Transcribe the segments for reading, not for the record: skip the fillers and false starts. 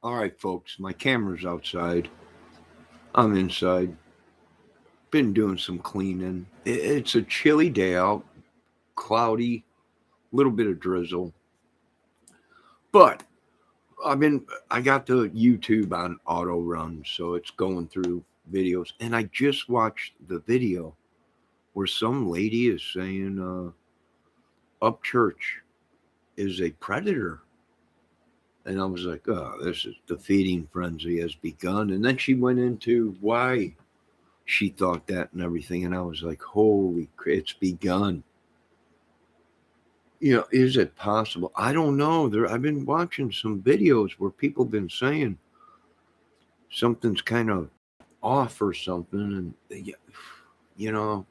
All right, folks, my camera's outside. I'm inside. Been doing some cleaning. It's a chilly day out, cloudy, little bit of drizzle. But I got the YouTube on auto run, so it's going through videos. And I just watched the video where some lady is saying, upchurch is a predator. And I was like, oh, this is the feeding frenzy has begun. And then she went into why she thought that and everything. And I was like, holy, it's begun. Is it possible? I don't know. I've been watching some videos where people have been saying something's kind of off or something. And, you know,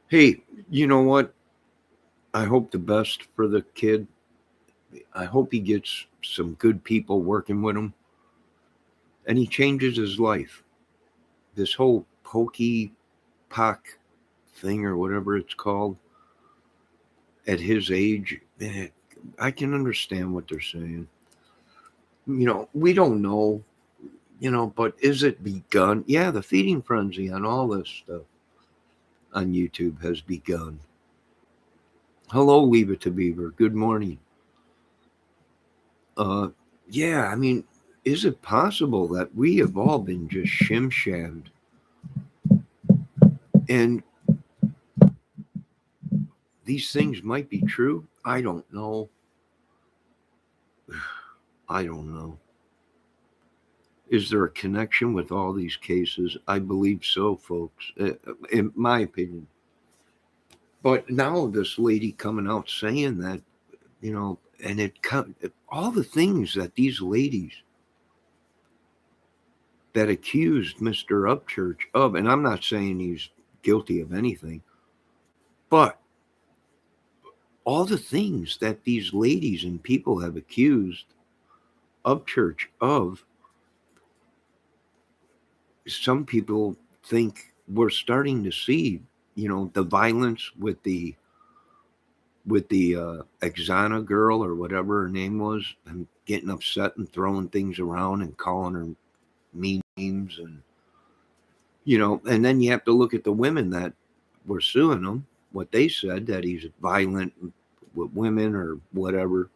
hey, you know what? I hope the best for the kid. I hope he gets some good people working with him and he changes his life. This whole pokey pock thing or whatever it's called at his age, I can understand what they're saying. We don't know, but is it begun? Yeah, the feeding frenzy on all this stuff on YouTube has begun. Hello, Leave It to Beaver. Good morning. Uh, yeah, I mean, is it possible that we have all been just shim-shammed? And these things might be true. I don't know. I don't know. Is there a connection with all these cases? I believe so, folks, in my opinion. But now this lady coming out saying that, and all the things that these ladies that accused Mr. Upchurch of, and I'm not saying he's guilty of anything, but all the things that these ladies and people have accused Upchurch of, some people think we're starting to see, the violence with the Exana girl or whatever her name was, and getting upset and throwing things around and calling her mean names, and then you have to look at the women that were suing him, what they said, that he's violent with women or whatever.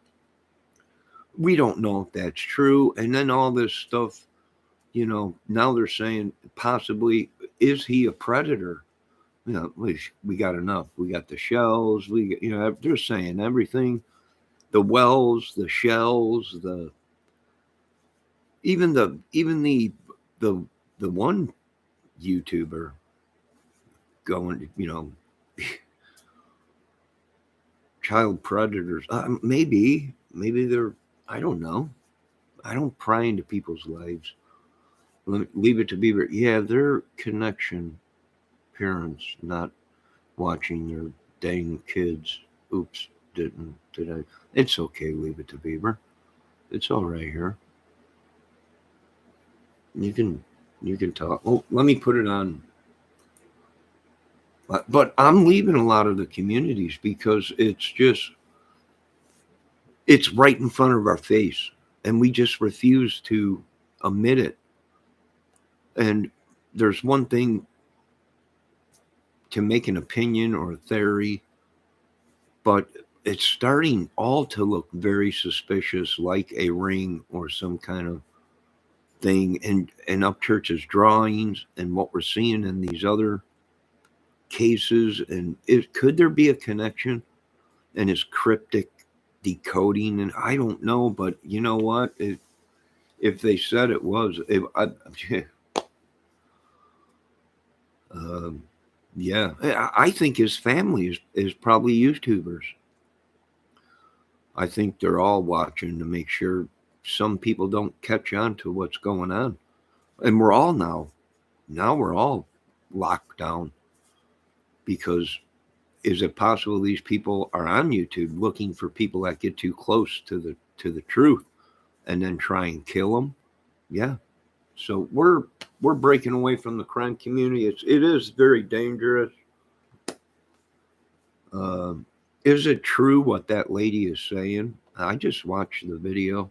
We don't know if that's true. And then all this stuff, now they're saying possibly, is he a predator? We got enough. We got the shells. They're saying everything, the wells, the shells, the the one YouTuber going, child predators. Maybe they're. I don't know. I don't pry into people's lives. Leave it to Beaver. Yeah, their connection, parents not watching their dang kids. Oops, did I? It's okay. Leave it to Beaver. It's all right here. You can talk. Oh, let me put it on. But I'm leaving a lot of the communities because it's right in front of our face, and we just refuse to admit it. And there's one thing to make an opinion or a theory, but it's starting all to look very suspicious, like a ring or some kind of thing. And Upchurch's drawings and what we're seeing in these other cases, and could there be a connection? And his cryptic decoding, and I don't know, but you know what? If they said it was, um, yeah, I think his family is probably YouTubers. I think they're all watching to make sure some people don't catch on to what's going on. And we're all now we're all locked down because is it possible these people are on YouTube looking for people that get too close to the truth and then try and kill them? Yeah. So we're breaking away from the crime community. It is very dangerous. Um, is it true what that lady is saying? I just watched the video.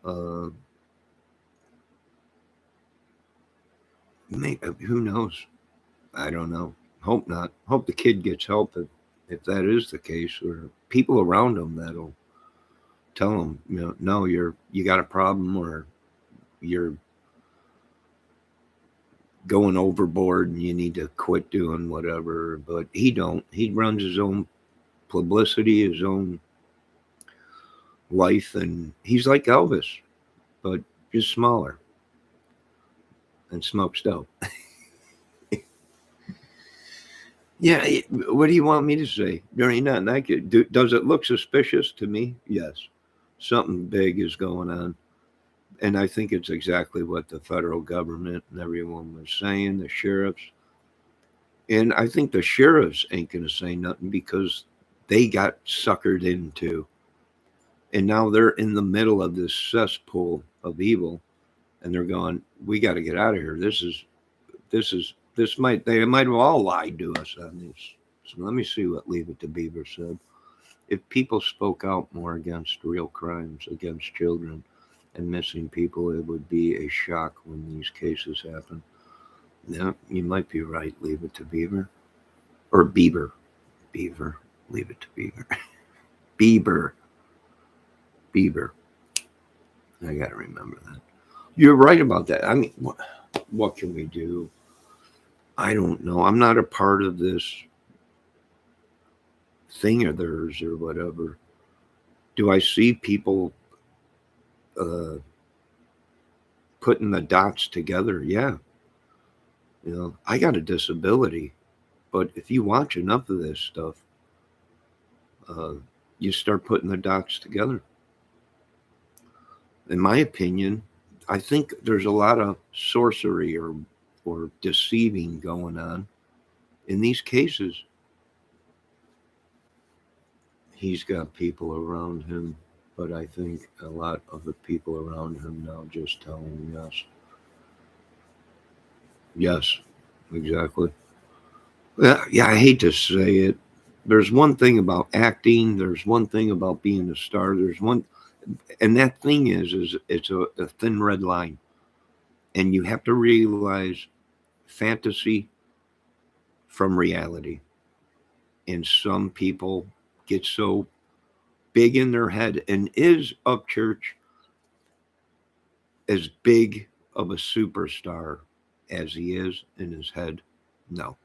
Uh, who knows? I don't know. Hope not. Hope the kid gets help if that is the case, or people around him that'll tell him, no, you got a problem, or you're going overboard and you need to quit doing whatever. But he don't. He runs his own publicity, his own life, and he's like Elvis, but just smaller and smokes dope. Yeah, what do you want me to say? There ain't nothing I could do. Does it look suspicious to me? Yes. Something big is going on. And I think it's exactly what the federal government and everyone was saying, the sheriffs. And I think the sheriffs ain't going to say nothing because they got suckered into. And now they're in the middle of this cesspool of evil. And they're going, we got to get out of here. They might have all lied to us on this. So let me see what Leave It to Beaver said. If people spoke out more against real crimes against children and missing people, it would be a shock when these cases happen. Yeah, you might be right. Leave it to Beaver. Or Beaver. Beaver. Leave it to Beaver. Bieber. Beaver. I got to remember that. You're right about that. I mean, what can we do? I don't know. I'm not a part of this thing of theirs or whatever. Do I see people uh, putting the dots together? Yeah. I got a disability, but if you watch enough of this stuff, uh, you start putting the dots together. In my opinion, I think there's a lot of sorcery or deceiving going on in these cases. He's got people around him, but I think a lot of the people around him now just tell him yes. Yes, exactly. Yeah, I hate to say it. There's one thing about acting. There's one thing about being a star. There's one, and that thing is it's a thin red line, and you have to realize fantasy from reality. And some people get so big in their head, and is Upchurch as big of a superstar as he is in his head? No.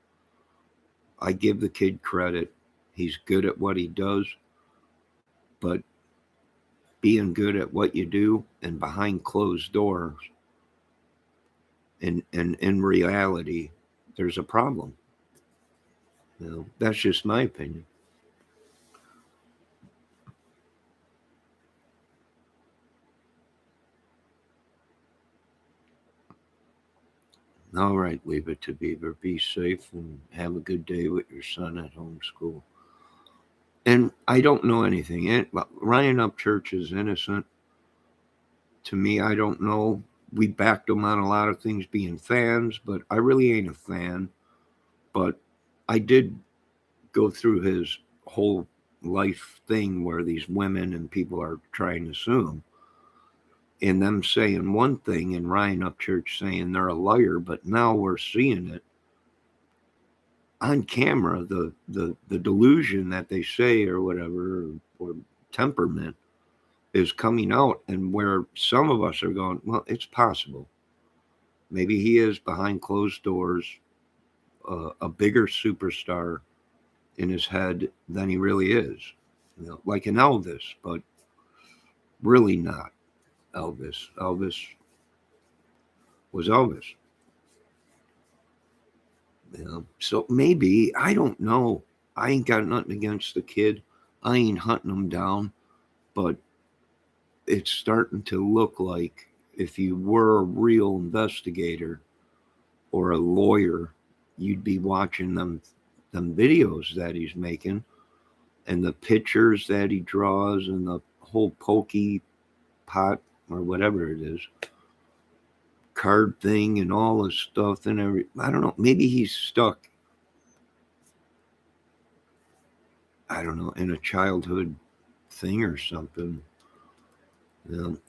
I give the kid credit. He's good at what he does, but being good at what you do and behind closed doors and in reality, there's a problem. That's just my opinion. All right, leave it to Beaver. Be safe and have a good day with your son at home school. And I don't know anything. Ryan Upchurch is innocent. To me, I don't know. We backed him on a lot of things being fans, but I really ain't a fan. But I did go through his whole life thing where these women and people are trying to sue him. And them saying one thing and Ryan Upchurch saying they're a liar, but now we're seeing it on camera, the delusion that they say or whatever, or temperament is coming out, and where some of us are going, well, it's possible. Maybe he is behind closed doors, a bigger superstar in his head than he really is. Like an Elvis, but really not Elvis. Elvis was Elvis. So maybe, I don't know. I ain't got nothing against the kid. I ain't hunting him down, but it's starting to look like if you were a real investigator or a lawyer, you'd be watching them videos that he's making and the pictures that he draws and the whole pokey pot or whatever it is card thing and all this stuff and I don't know, maybe he's stuck, I don't know, in a childhood thing or something.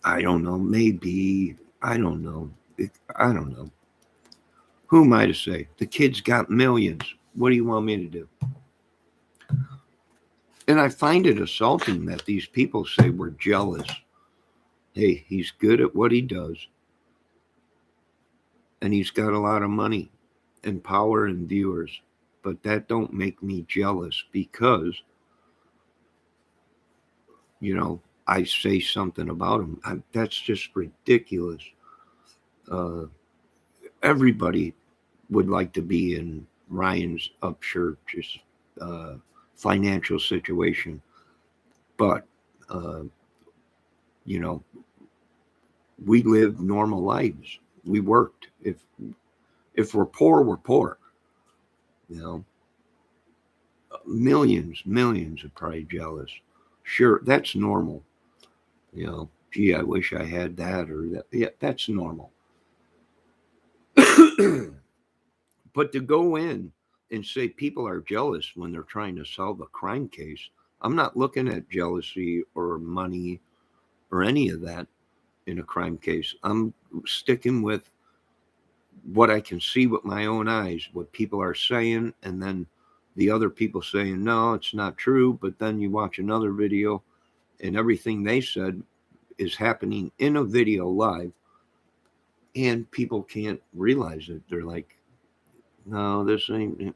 I don't know. Maybe. I don't know. I don't know. Who am I to say? The kid's got millions. What do you want me to do? And I find it assaulting that these people say we're jealous. Hey, he's good at what he does, and he's got a lot of money and power and viewers. But that don't make me jealous because, you know, I say something about him. That's just ridiculous. Uh, Everybody would like to be in Ryan's upchurch's financial situation, but uh, you know, we live normal lives. We worked. If we're poor, we're poor. You know, millions are probably jealous. Sure, that's normal. You know, gee, I wish I had that or that. Yeah, that's normal. But to go in and say people are jealous when they're trying to solve a crime case, I'm not looking at jealousy or money or any of that in a crime case. I'm sticking with what I can see with my own eyes, what people are saying, and then the other people saying, no, it's not true. But then you watch another video and everything they said is happening in a video live, and people can't realize it. They're like, no, this ain't.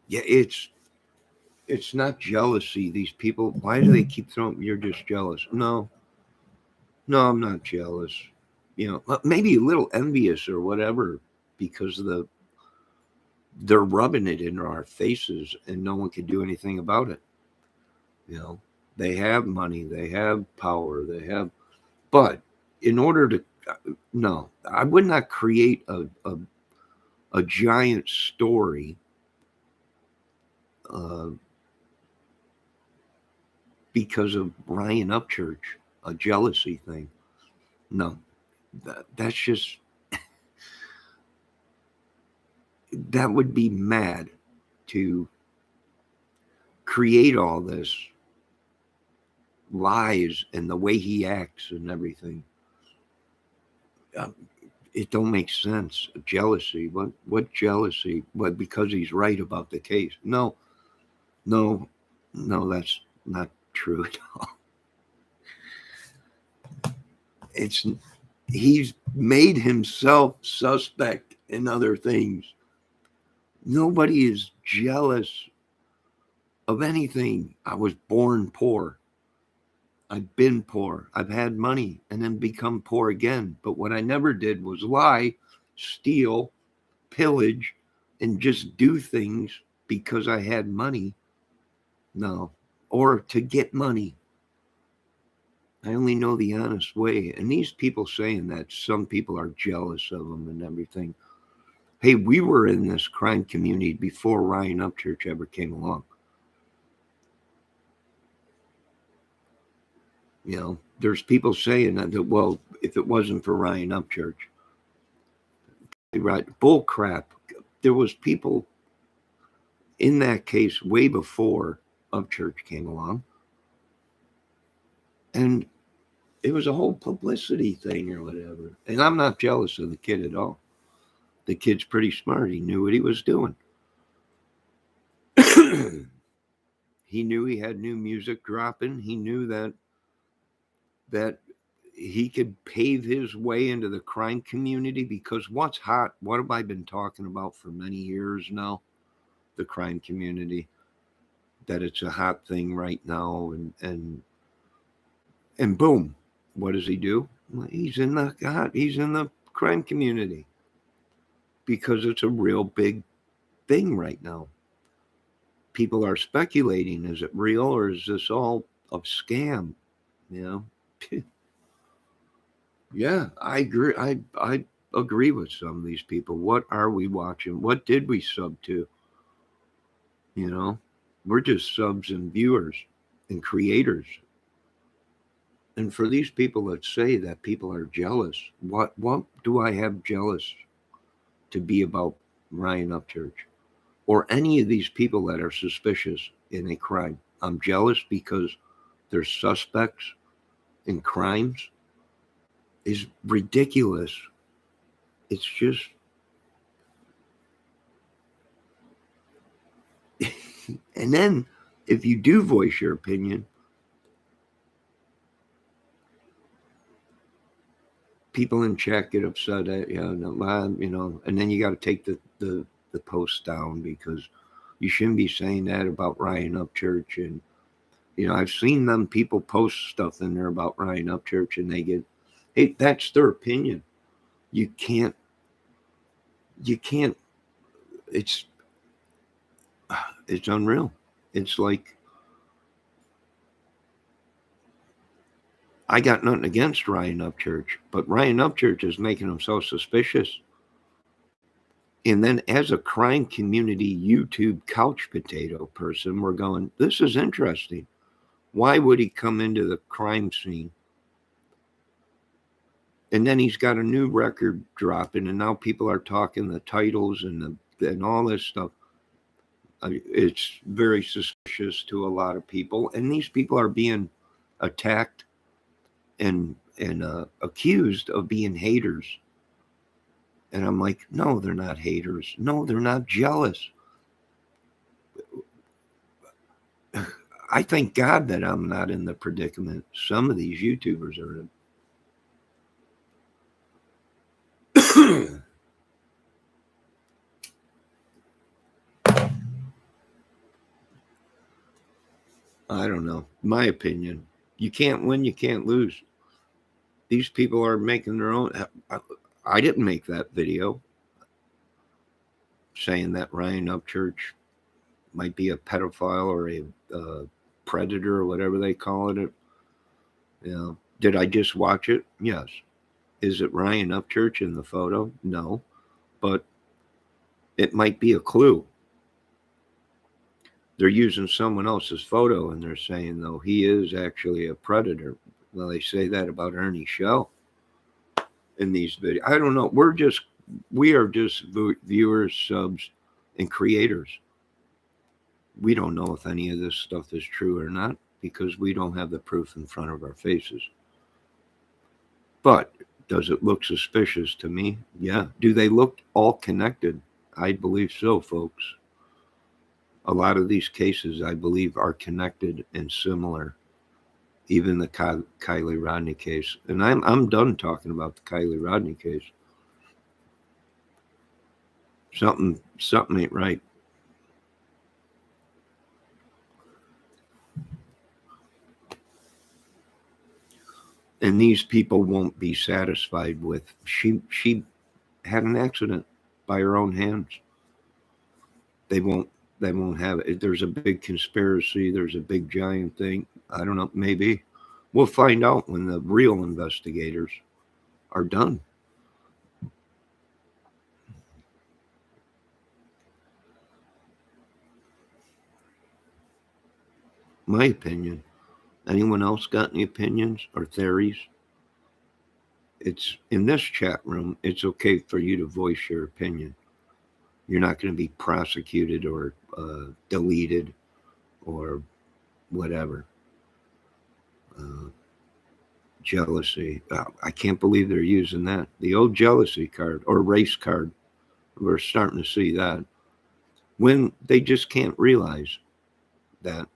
Yeah, it's not jealousy. These people, why do they keep throwing? You're just jealous. No, no, I'm not jealous. You know, maybe a little envious or whatever because they're rubbing it in our faces and no one can do anything about it. You know, they have money, they have power, but in order to, no, I would not create a giant story uh, because of Ryan Upchurch, a jealousy thing. No, that's just, that would be mad to create all this lies and the way he acts and everything. Uh, it don't make sense. Jealousy. What jealousy? What, because he's right about the case? No, no, no, that's not true at all. It's he's made himself suspect in other things. Nobody is jealous of anything. I was born poor. I've been poor. I've had money and then become poor again. But what I never did was lie, steal, pillage, and just do things because I had money. No. Or to get money. I only know the honest way. And these people saying that some people are jealous of them and everything. Hey, we were in this crime community before Ryan Upchurch ever came along. You know, there's people saying that, well, if it wasn't for Ryan Upchurch, right? Bull crap. There was people in that case way before Upchurch came along. And it was a whole publicity thing or whatever. And I'm not jealous of the kid at all. The kid's pretty smart. He knew what he was doing. He knew he had new music dropping. He knew that he could pave his way into the crime community because what's hot, what have I been talking about for many years now? The crime community. That it's a hot thing right now and boom, what does he do? Well, he's in the crime community because it's a real big thing right now. People are speculating, is it real or is this all a scam? You know? Yeah, I agree. I agree with some of these people. What are we watching? What did we sub to? You know, we're just subs and viewers and creators. And for these people that say that people are jealous, what do I have jealous to be about Ryan Upchurch or any of these people that are suspicious in a crime? I'm jealous because they're suspects and crimes is ridiculous. It's just, and then if you do voice your opinion, people in chat get upset at you, and then you got to take the post down because you shouldn't be saying that about Ryan Upchurch. And I've seen them people post stuff in there about Ryan Upchurch, and they get, hey, that's their opinion. You can't. It's unreal. It's like, I got nothing against Ryan Upchurch, but Ryan Upchurch is making himself suspicious. And then as a crime community YouTube couch potato person, we're going, this is interesting. Why would he come into the crime scene? And then he's got a new record dropping, and now people are talking the titles and all this stuff. It's very suspicious to a lot of people, and these people are being attacked and accused of being haters. And I'm like, no, they're not haters. No, they're not jealous. I thank God that I'm not in the predicament some of these YouTubers are in. I don't know. My opinion. You can't win, you can't lose. These people are making their own. I didn't make that video saying that Ryan Upchurch might be a pedophile or a predator or whatever they call it. Did I just watch it? Yes. Is it Ryan Upchurch in the photo? No. But it might be a clue. They're using someone else's photo and they're saying, though, he is actually a predator. Well, they say that about Ernie Shell in these videos. I don't know. We are just viewers, subs, and creators. We don't know if any of this stuff is true or not because we don't have the proof in front of our faces. But does it look suspicious to me? Yeah. Do they look all connected? I believe so, folks. A lot of these cases, I believe, are connected and similar. Even the Kylie Rodney case. And I'm done talking about the Kylie Rodney case. Something ain't right. And these people won't be satisfied with she had an accident by her own hands. They won't have it. There's a big conspiracy. There's a big giant thing. I don't know. Maybe we'll find out when the real investigators are done. My opinion. Anyone else got any opinions or theories? It's in this chat room. It's okay for you to voice your opinion. You're not going to be prosecuted or deleted or whatever. Jealousy. I can't believe they're using that. The old jealousy card or race card. We're starting to see that. When they just can't realize that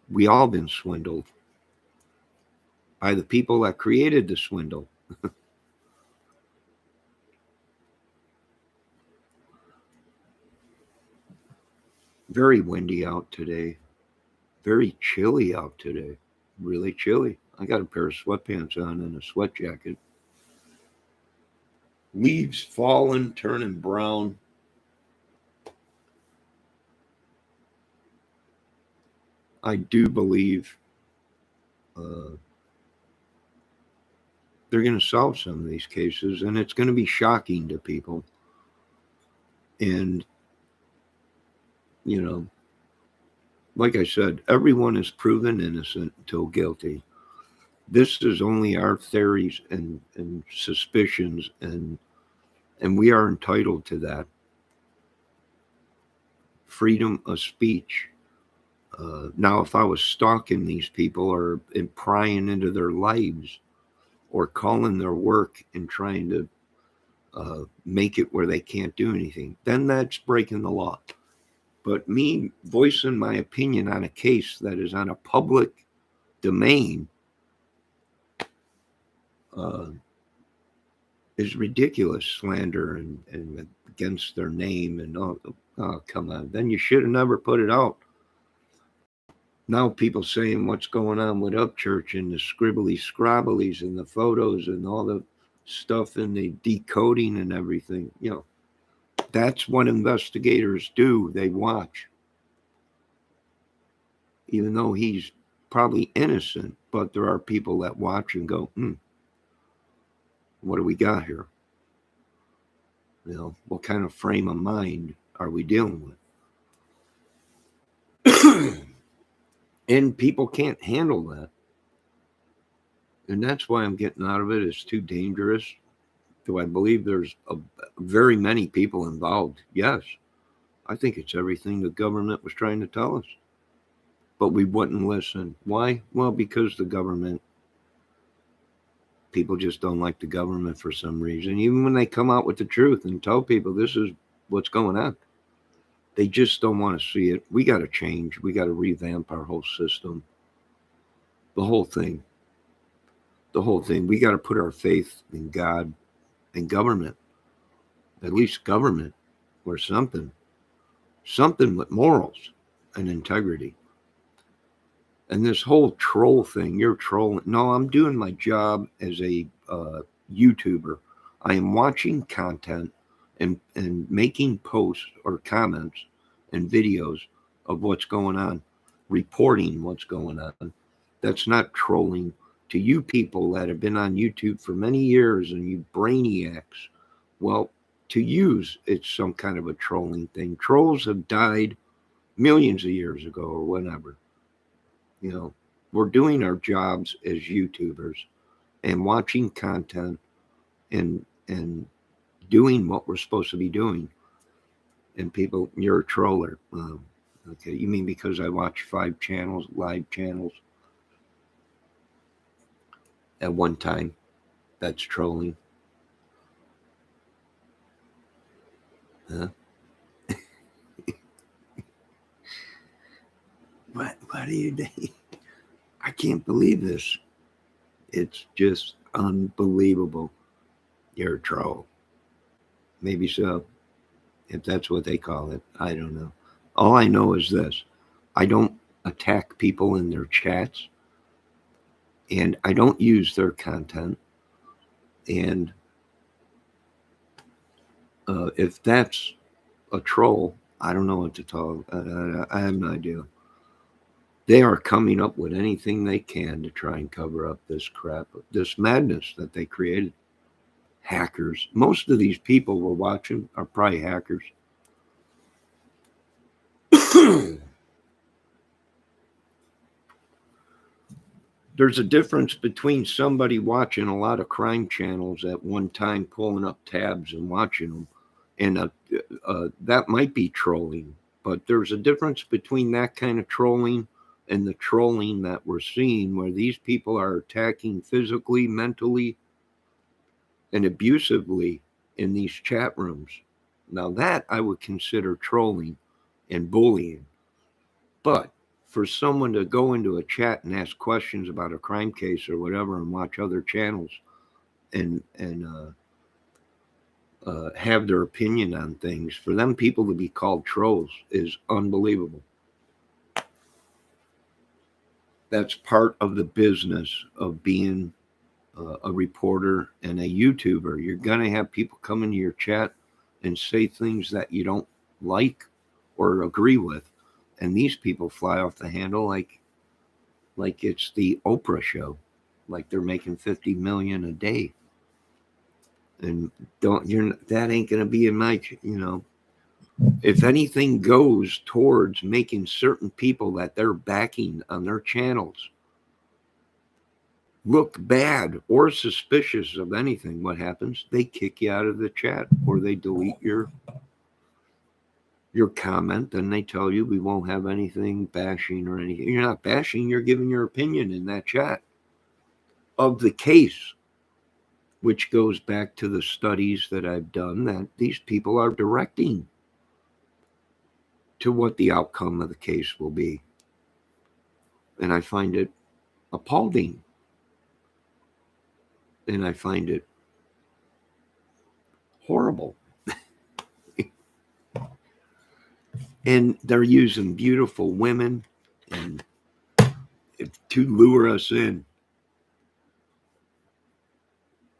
we all been swindled by the people that created the swindle. Very windy out today. Very chilly out today. Really chilly. I got a pair of sweatpants on and a sweat jacket. Leaves falling, turning brown. I do believe they're going to solve some of these cases, and it's going to be shocking to people. And, like I said, everyone is proven innocent until guilty. This is only our theories and suspicions, and we are entitled to that. Freedom of speech. Now, if I was stalking these people or and prying into their lives or calling their work and trying to make it where they can't do anything, then that's breaking the law. But me voicing my opinion on a case that is on a public domain uh, is ridiculous slander and against their name and oh, come on. Then you should have never put it out. Now people saying what's going on with Upchurch and the scribbly scrabblies and the photos and all the stuff and the decoding and everything. You know, that's what investigators do. They watch. Even though he's probably innocent, but there are people that watch and go, what do we got here? You know, what kind of frame of mind are we dealing with? And people can't handle that. And that's why I'm getting out of it. It's too dangerous. Do I believe there's very many people involved? Yes. I think it's everything the government was trying to tell us. But we wouldn't listen. Why? Well, because the government, people just don't like the government for some reason. Even when they come out with the truth and tell people this is what's going on, they just don't want to see it. We got to change. We got to revamp our whole system. The whole thing. The whole thing. We got to put our faith in God and government. At least government or something. Something with morals and integrity. And this whole troll thing, you're trolling. No, I'm doing my job as a YouTuber. I am watching content and making posts or comments and videos of what's going on, reporting what's going on. That's not trolling. To you people that have been on YouTube for many years and you brainiacs, well, to use it's some kind of a trolling thing. Trolls have died millions of years ago or whatever. You know, we're doing our jobs as YouTubers and watching content and doing what we're supposed to be doing. And people, you're a troller. Okay, you mean because I watch 5 channels, live channels at one time? That's trolling. Huh? What are you doing? I can't believe this. It's just unbelievable. You're a troll. Maybe so. If that's what they call it. I don't know. All I know is this. I don't attack people in their chats. And I don't use their content. And if that's a troll, I don't know what to tell. I have no idea. They are coming up with anything they can to try and cover up this crap, this madness that they created. Hackers. Most of these people we're watching are probably hackers. There's a difference between somebody watching a lot of crime channels at one time, pulling up tabs and watching them, and that might be trolling. But there's a difference between that kind of trolling and the trolling that we're seeing, where these people are attacking physically, mentally, and abusively in these chat rooms. Now that I would consider trolling and bullying. But for someone to go into a chat and ask questions about a crime case or whatever and watch other channels and have their opinion on things, for them people to be called trolls is unbelievable. That's part of the business of being a reporter and a YouTuber. You're going to have people come into your chat and say things that you don't like or agree with. And these people fly off the handle like it's the Oprah show, like they're making $50 million a day. And that ain't going to be in my, if anything goes towards making certain people that they're backing on their channels look bad or suspicious of anything, what happens? They kick you out of the chat or they delete your your comment, then they tell you we won't have anything bashing or anything. You're not bashing, you're giving your opinion in that chat of the case, which goes back to the studies that I've done that these people are directing to what the outcome of the case will be. And I find it appalling. And I find it horrible. And they're using beautiful women and to lure us in.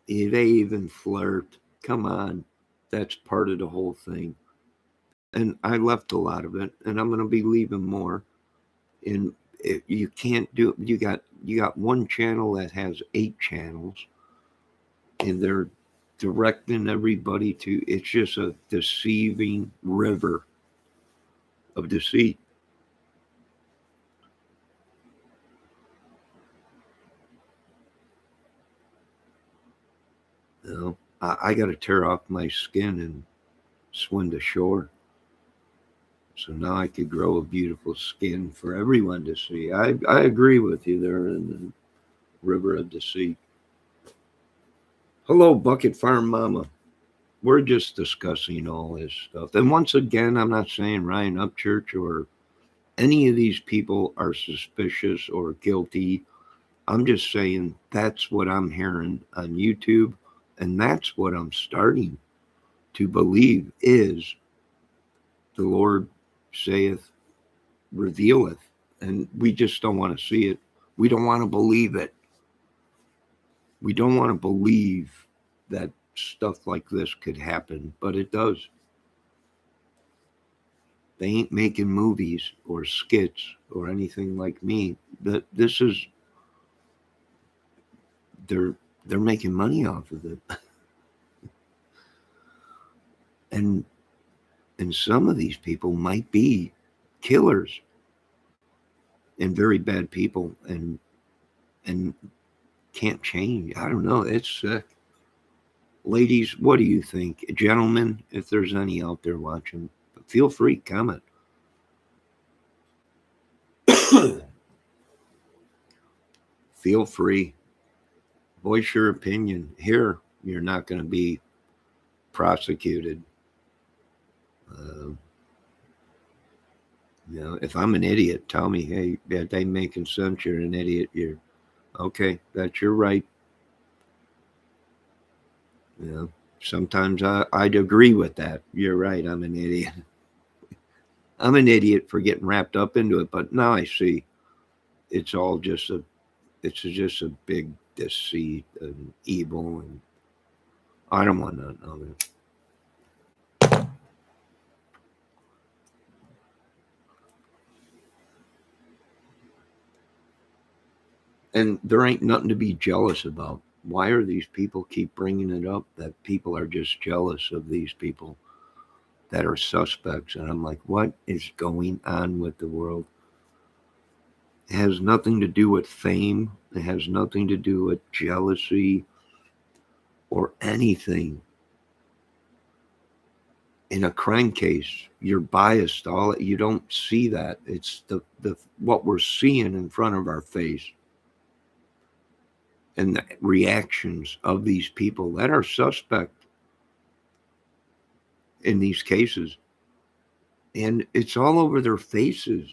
They even flirt. Come on. That's part of the whole thing. And I left a lot of it, and I'm going to be leaving more. And you can't do it. You got one channel that has 8 channels, and they're directing everybody to, it's just a deceiving river of deceit. You know, I got to tear off my skin and swim to shore. So now I could grow a beautiful skin for everyone to see. I agree with you there in the river of deceit. Hello, Bucket Farm Mama. We're just discussing all this stuff. And once again, I'm not saying Ryan Upchurch or any of these people are suspicious or guilty. I'm just saying that's what I'm hearing on YouTube. And that's what I'm starting to believe is the Lord saith, revealeth. And we just don't want to see it. We don't want to believe it. We don't want to believe that stuff like this could happen, but it does. They ain't making movies or skits or anything like me. That this is they're making money off of it. And some of these people might be killers and very bad people and can't change. I don't know. It's sick. Ladies, what do you think? Gentlemen, if there's any out there watching, feel free, comment. Feel free. Voice your opinion. Here, you're not going to be prosecuted. You know, if I'm an idiot, tell me, hey, that ain't making sense. You're an idiot. You're okay. That's your right. You know, sometimes I'd agree with that. You're right. I'm an idiot. I'm an idiot for getting wrapped up into it. But now I see it's all just it's just a big deceit and evil. And I don't want nothing of it. And there ain't nothing to be jealous about. Why are these people keep bringing it up that people are just jealous of these people that are suspects? And I'm like, what is going on with the world? It has nothing to do with fame. It has nothing to do with jealousy or anything. In a crime case, you're biased. You don't see that. It's the what we're seeing in front of our face. And the reactions of these people that are suspect in these cases. And it's all over their faces.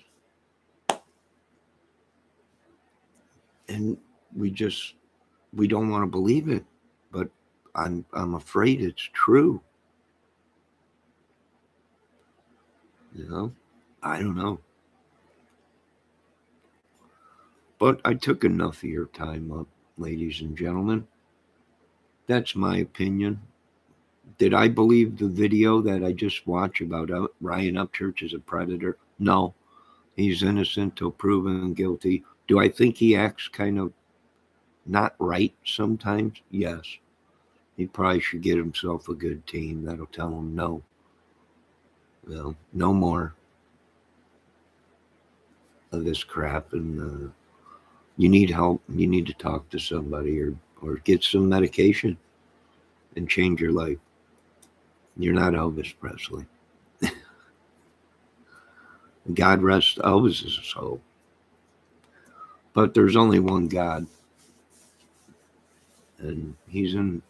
And we don't want to believe it. But I'm afraid it's true. You know? I don't know. But I took enough of your time up, ladies and gentlemen. That's my opinion. Did I believe the video that I just watched about Ryan Upchurch as a predator? No. He's innocent till proven guilty. Do I think he acts kind of not right sometimes? Yes. He probably should get himself a good team that'll tell him no. Well, no more of this crap. And you need help. You need to talk to somebody or get some medication and change your life. You're not Elvis Presley. God rest Elvis's soul. But there's only one God, and he's in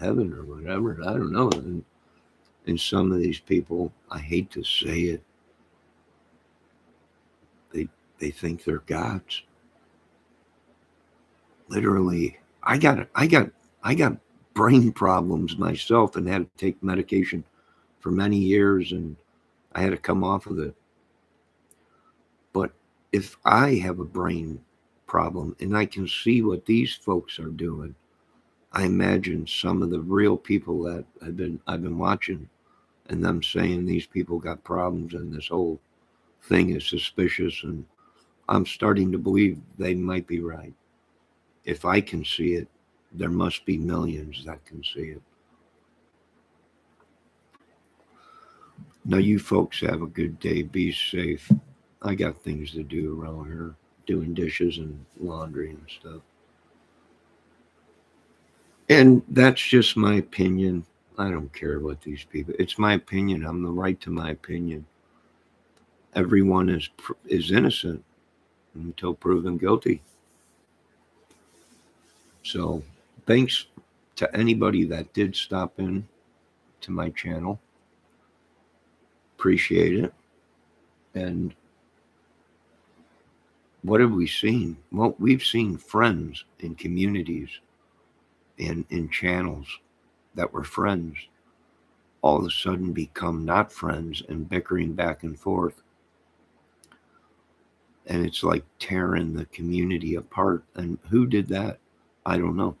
heaven or whatever. I don't know. And some of these people, I hate to say it, they they think they're gods. Literally, I got brain problems myself and had to take medication for many years, and I had to come off of it. But if I have a brain problem and I can see what these folks are doing, I imagine some of the real people that I've been watching and them saying these people got problems and this whole thing is suspicious, and I'm starting to believe they might be right. If I can see it, there must be millions that can see it. Now, you folks have a good day. Be safe. I got things to do around here, doing dishes and laundry and stuff. And that's just my opinion. I don't care what these people. It's my opinion. I'm the right to my opinion. Everyone is innocent until proven guilty. So, thanks to anybody that did stop in to my channel. Appreciate it. And what have we seen? Well, we've seen friends in communities and in channels that were friends all of a sudden become not friends and bickering back and forth. And it's like tearing the community apart. And who did that? I don't know.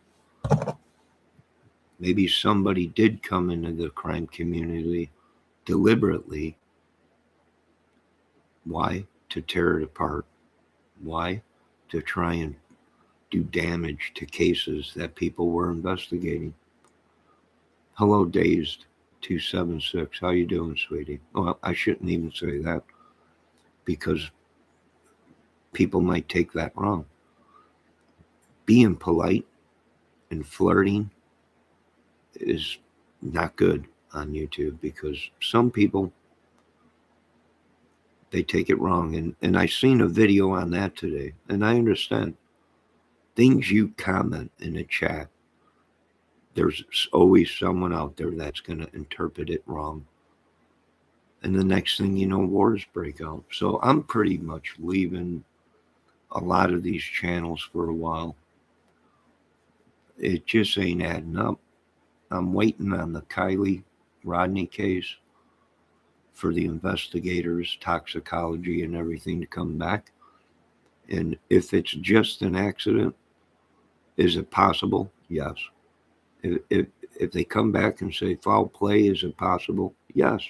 Maybe somebody did come into the crime community deliberately. Why? To tear it apart. Why? To try and do damage to cases that people were investigating. Hello, Dazed 276. How you doing, sweetie? Well, I shouldn't even say that because people might take that wrong. Being polite and flirting is not good on YouTube because some people, they take it wrong. And I seen a video on that today, and I understand things you comment in a chat, there's always someone out there that's going to interpret it wrong. And the next thing you know, wars break out. So I'm pretty much leaving a lot of these channels for a while. It just ain't adding up. I'm waiting on the Kylie Rodney case for the investigators, toxicology, and everything to come back. And if it's just an accident, is it possible? Yes. If they come back and say foul play, is it possible? Yes.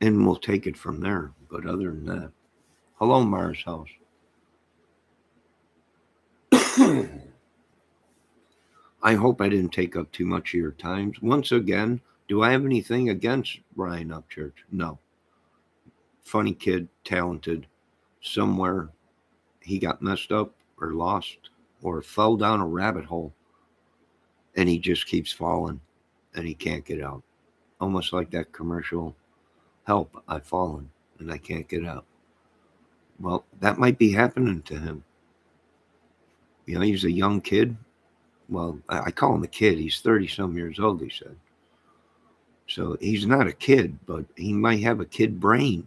And we'll take it from there. But other than that, hello, Mars House. I hope I didn't take up too much of your time. Once again, do I have anything against Ryan Upchurch? No. Funny kid, talented. Somewhere he got messed up or lost or fell down a rabbit hole, and he just keeps falling and he can't get out. Almost like that commercial, help, I've fallen and I can't get out. Well, that might be happening to him. You know, he's a young kid. Well, I call him a kid. He's 30-some years old, he said. So he's not a kid, but he might have a kid brain.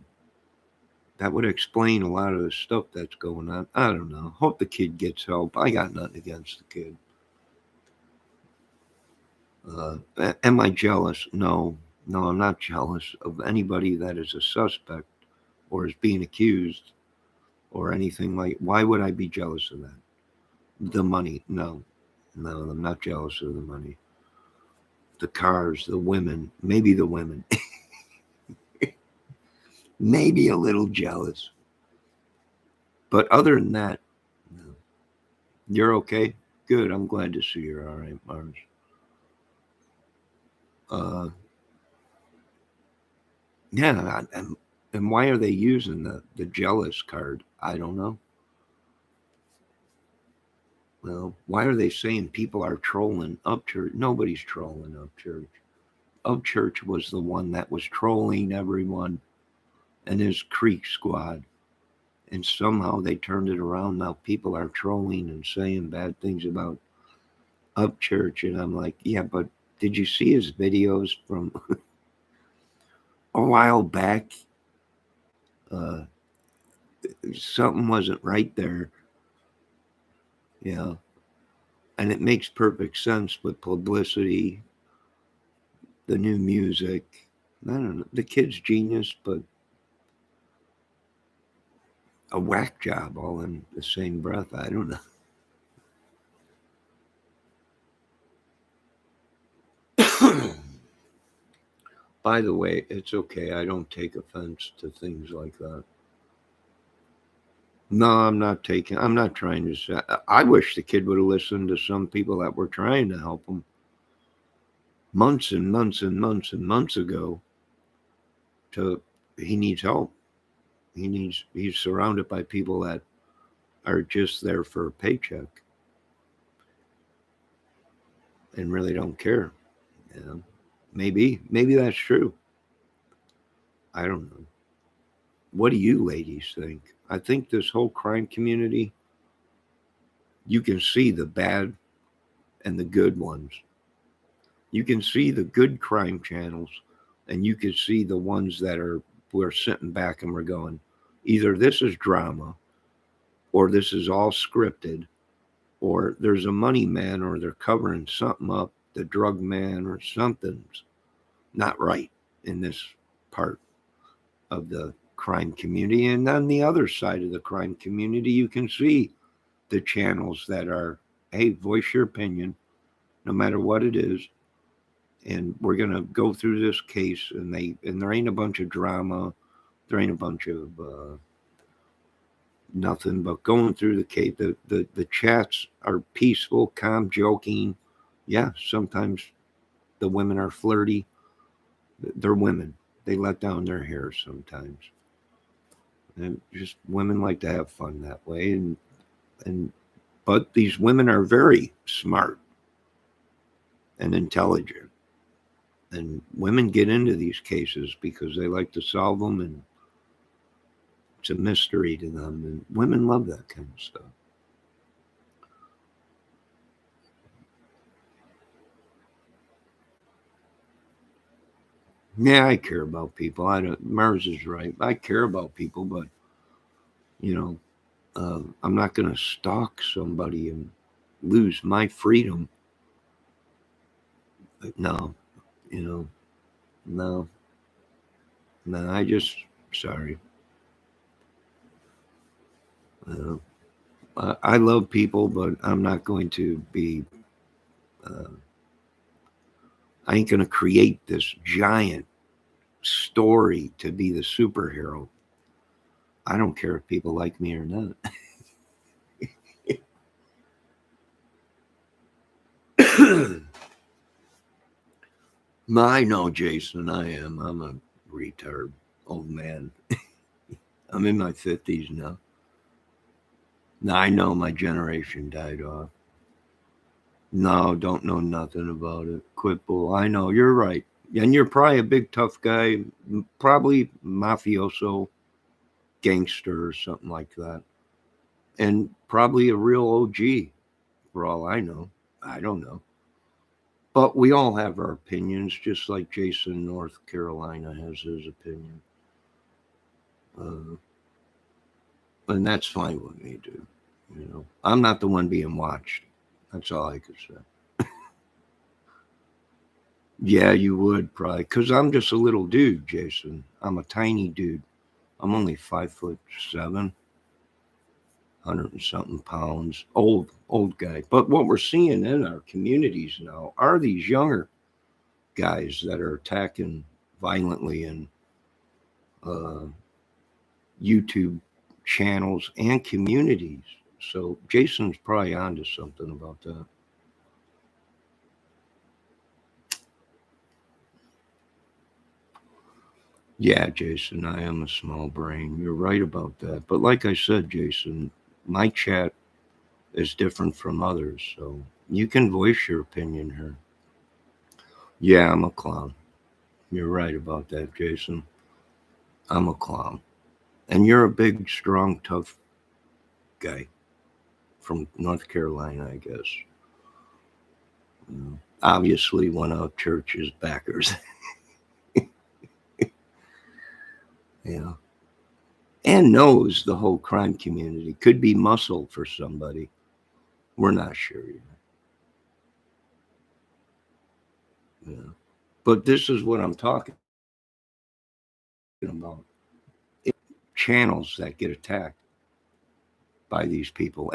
That would explain a lot of the stuff that's going on. I don't know. Hope the kid gets help. I got nothing against the kid. Am I jealous? No, I'm not jealous of anybody that is a suspect or is being accused or anything like. Why would I be jealous of that? The money? No, I'm not jealous of the money. The cars, the women, maybe the women. Maybe a little jealous. But other than that, no. You're okay? Good. I'm glad to see you're all right, Mars. Yeah, and why are they using the jealous card? I don't know. Well, why are they saying people are trolling Upchurch? Nobody's trolling Upchurch. Upchurch was the one that was trolling everyone. and his Creek Squad. And somehow they turned it around. Now people are trolling and saying bad things about Upchurch. And I'm like, yeah, but did you see his videos from a while back? Uh, Something wasn't right there, you know. And it makes perfect sense with publicity, the new music. I don't know. The kid's genius, but a whack job all in the same breath. I don't know. By the way, it's okay. I don't take offense to things like that. No, I'm not trying to say. I wish the kid would have listened to some people that were trying to help him months and months and months and months ago. To He needs help. He's surrounded by people that are just there for a paycheck and really don't care. You know, maybe that's true. I don't know. What do you ladies think? I think this whole crime community, you can see the bad and the good ones. You can see the good crime channels, and you can see the ones that are we're sitting back and we're going, either this is drama, or this is all scripted, or there's a money man, or they're covering something up, the drug man, or something's not right in this part of the crime community. And on the other side of the crime community, you can see the channels that are, hey, voice your opinion, no matter what it is. And we're gonna go through this case, and there ain't a bunch of drama, there ain't a bunch of nothing but going through the case. The chats are peaceful, calm, joking. Yeah, sometimes the women are flirty. They're women. They let down their hair sometimes, and just women like to have fun that way. And but these women are very smart and intelligent. And women get into these cases because they like to solve them, and it's a mystery to them. And women love that kind of stuff. Yeah, I care about people. I don't. Mars is right. I care about people, but you know, I'm not going to stalk somebody and lose my freedom. No, you know, no, no. Sorry. Uh, I love people, but I'm not going to be. Uh, I ain't going to create this giant story to be the superhero. I don't care if people like me or not. I know, Jason. I am. I'm a retard, old man. I'm in my 50s now. Now I know my generation died off. No, don't know nothing about it. Quit bull. I know, you're right. And you're probably a big tough guy, probably mafioso, gangster, or something like that. And probably a real OG, for all I know. I don't know. But we all have our opinions, just like Jason, North Carolina, has his opinion. Uh, and that's fine with me, dude. You know, I'm not the one being watched. That's all I could say. Yeah, you would probably, because I'm just a little dude, Jason. I'm a tiny dude. I'm only 5'7", 100 and something pounds. Old guy. But what we're seeing in our communities now are these younger guys that are attacking violently in uh, YouTube channels and communities. So Jason's probably onto something about that. Yeah, Jason, I am a small brain. You're right about that. But like I said, Jason, my chat is different from others. So you can voice your opinion here. Yeah, I'm a clown. You're right about that, Jason. I'm a clown. And you're a big, strong, tough guy from North Carolina, I guess. Obviously, one of Church's backers. Yeah. And knows the whole crime community. Could be muscle for somebody. We're not sure yet. Yeah. But this is what I'm talking about. Channels that get attacked by these people.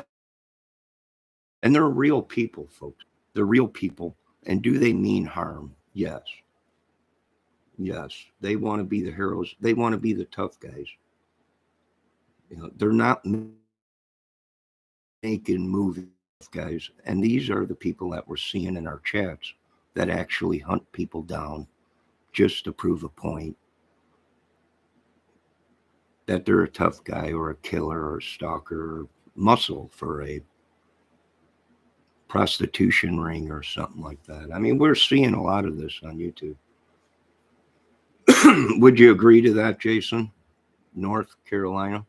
And they're real people, folks. They're real people. And do they mean harm? Yes. Yes. They want to be the heroes. They want to be the tough guys. They're not making movies, guys. And these are the people that we're seeing in our chats that actually hunt people down just to prove a point that they're a tough guy or a killer or a stalker or muscle for a prostitution ring or something like that. I mean, we're seeing a lot of this on YouTube. Would you agree to that, Jason? North Carolina?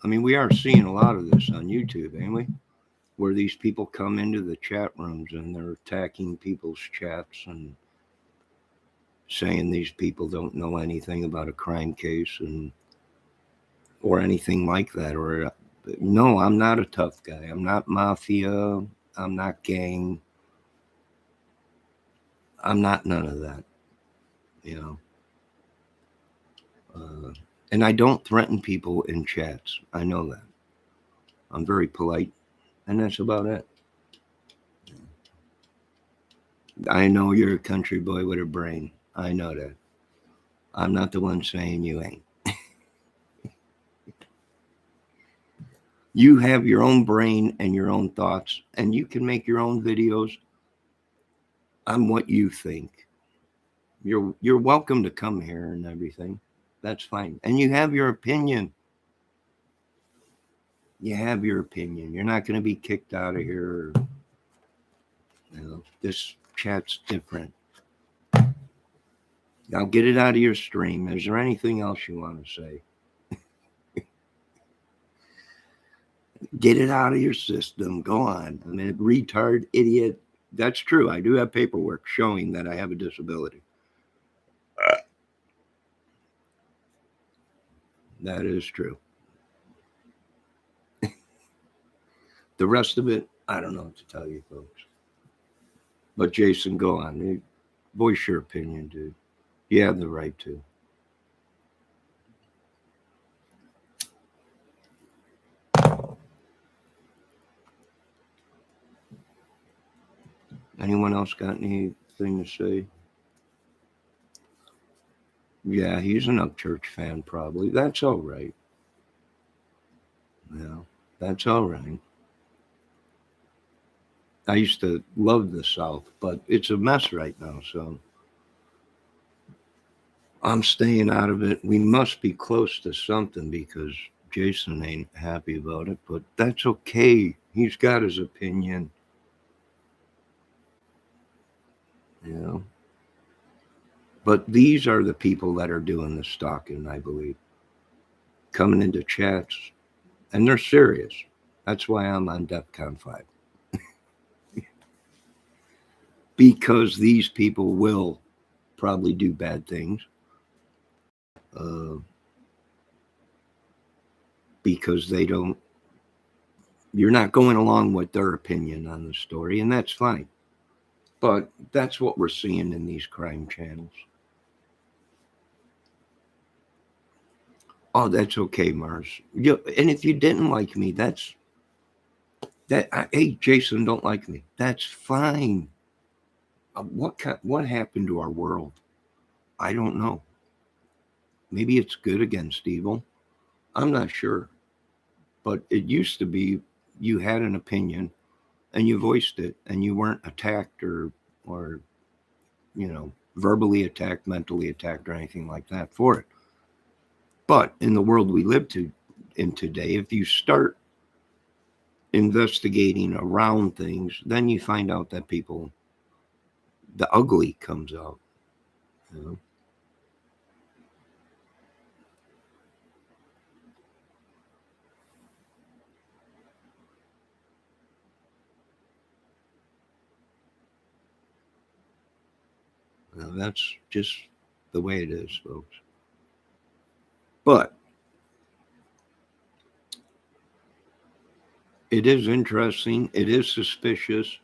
I mean, we are seeing a lot of this on YouTube, ain't we? Where these people come into the chat rooms and they're attacking people's chats and saying these people don't know anything about a crime case or anything like that. Or, no, I'm not a tough guy. I'm not mafia. I'm not gang. I'm not none of that, and I don't threaten people in chats. I know that. I'm very polite, and that's about it. I know you're a country boy with a brain. I know that. I'm not the one saying you ain't. You have your own brain and your own thoughts, and you can make your own videos on what you think. You're welcome to come here and everything. That's fine. And you have your opinion. You have your opinion. You're not going to be kicked out of here. This chat's different. Now get it out of your stream. Is there anything else you want to say? Get it out of your system. Go on. I mean, retard, idiot. That's true. I do have paperwork showing that I have a disability. That is true. The rest of it, I don't know what to tell you, folks. But Jason, go on. Voice your opinion, dude. You have the right to. Anyone else got anything to say? Yeah, he's an upchurch fan, probably. That's all right. Yeah, that's all right. I used to love the South, but it's a mess right now, so I'm staying out of it. We must be close to something because Jason ain't happy about it, but that's okay. He's got his opinion. But these are the people that are doing the stalking, I believe. Coming into chats, and they're serious. That's why I'm on DEFCON 5. Because these people will probably do bad things. Because you're not going along with their opinion on the story, and that's fine. But that's what we're seeing in these crime channels. Oh, that's okay, Mars. And if you didn't like me, hey, Jason don't like me. That's fine. What happened to our world? I don't know. Maybe it's good against evil. I'm not sure. But it used to be you had an opinion and you voiced it and you weren't attacked or verbally attacked, mentally attacked, or anything like that for it. But in the world we live in today, if you start investigating around things, then you find out that people the ugly comes out. You know? Well, that's just the way it is, folks. But it is interesting. It is suspicious.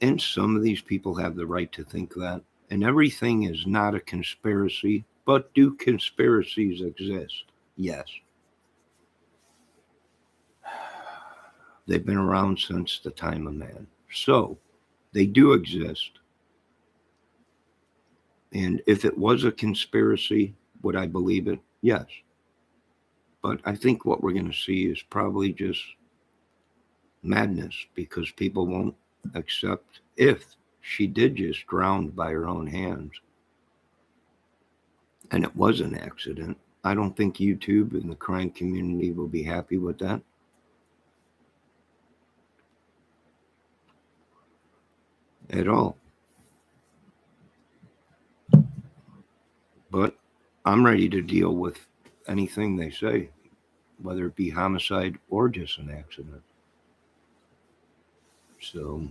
And some of these people have the right to think that. And everything is not a conspiracy. But do conspiracies exist? Yes. They've been around since the time of man. So they do exist. And if it was a conspiracy, would I believe it? Yes. But I think what we're going to see is probably just madness, because people won't accept if she did just drown by her own hands and it was an accident. I don't think YouTube and the crime community will be happy with that. At all. But I'm ready to deal with anything they say, whether it be homicide or just an accident. So,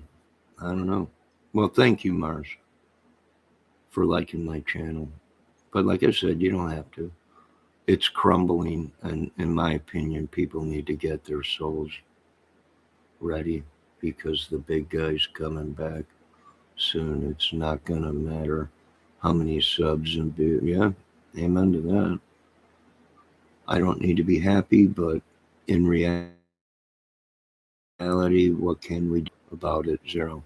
I don't know. Well, thank you, Mars, for liking my channel. But like I said, you don't have to. It's crumbling, and in my opinion, people need to get their souls ready, because the big guy's coming back soon. It's not going to matter how many subs and views. Yeah, amen to that. I don't need to be happy, but in reality, what can we do about it? Zero.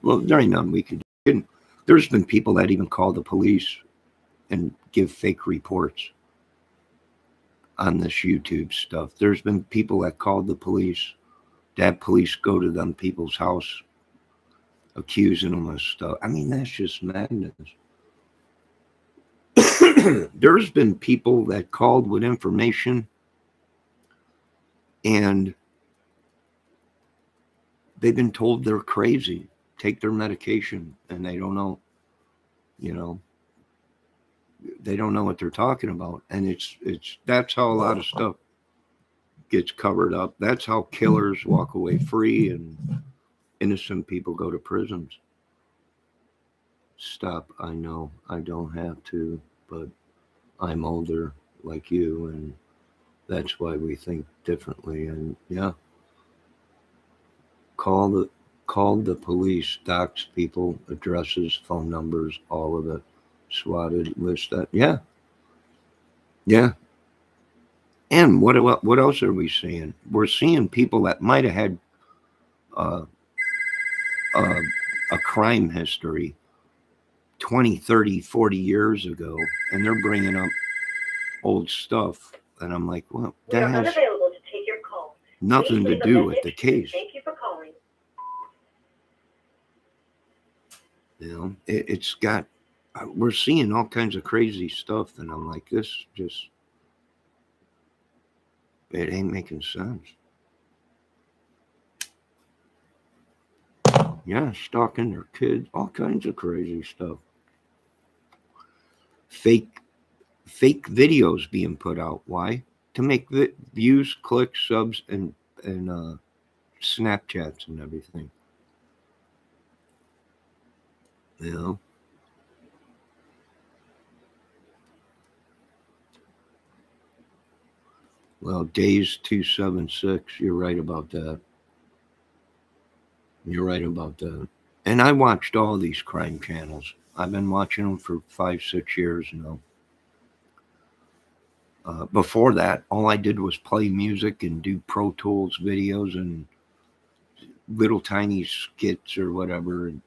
Well, there ain't nothing we could do. There's been people that even call the police and give fake reports on this YouTube stuff. There's been people that called the police, that police go to them people's house accusing them of stuff. I mean, that's just madness. There's been people that called with information and they've been told they're crazy, take their medication, and they don't know, they don't know what they're talking about. And that's how a lot of stuff gets covered up. That's how killers walk away free and innocent people go to prisons. Stop. I know I don't have to, but I'm older like you, and that's why we think differently. And yeah, call the police, dox people, addresses, phone numbers, all of it, swatted, list that. Yeah. And what else are we seeing? We're seeing people that might have had uh, a crime history 20, 30, 40 years ago, and they're bringing up old stuff. And I'm like, well, that has unavailable to take your call. Nothing to do with the case. Thank you for calling. It's got, we're seeing all kinds of crazy stuff. And I'm like, this just, it ain't making sense. Yeah, stalking their kids, all kinds of crazy stuff. Fake videos being put out. Why? To make views, clicks, subs, and Snapchats and everything. Well, Days 276, you're right about that. You're right about that. And I watched all these crime channels. I've been watching them for 5-6 years now. Before that, all I did was play music and do Pro Tools videos and little tiny skits or whatever, and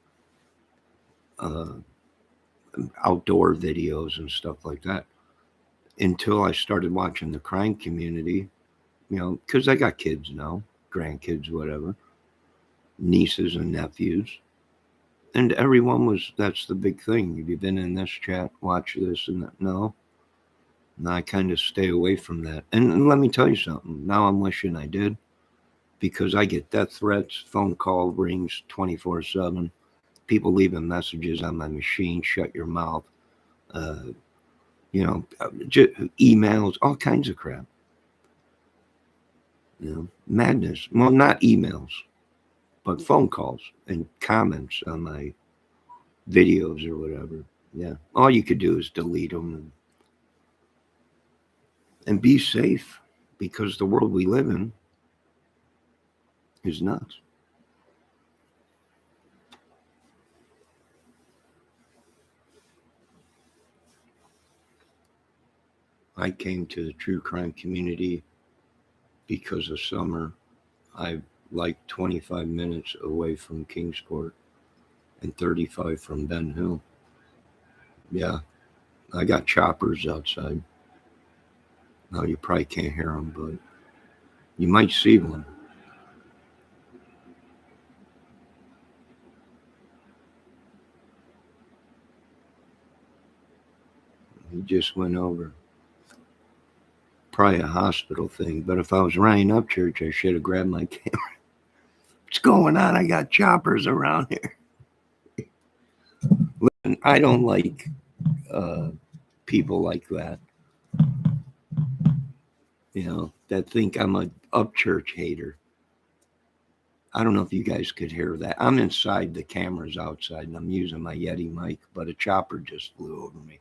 outdoor videos and stuff like that. Until I started watching the crime community, because I got kids now, grandkids, whatever, nieces and nephews. And everyone that's the big thing. Have you been in this chat? Watch this and that. No. And I kind of stay away from that. And let me tell you something. Now I'm wishing I did, because I get death threats, phone call rings 24/7. people leaving messages on my machine, shut your mouth, just emails, all kinds of crap. Madness. Well, not emails, but phone calls and comments on my videos or whatever. Yeah. All you could do is delete them and be safe, because the world we live in is nuts. I came to the true crime community because of Summer. I like 25 minutes away from Kingsport and 35 from Ben Hill. Yeah, I got choppers outside. Now you probably can't hear them, but you might see one. He just went over. Probably a hospital thing, but if I was Ryan Upchurch, I should have grabbed my camera. What's going on? I got choppers around here. Listen, I don't like people like that, that think I'm a upchurch hater. I don't know if you guys could hear that. I'm inside, the camera's outside, and I'm using my Yeti mic, but a chopper just flew over me.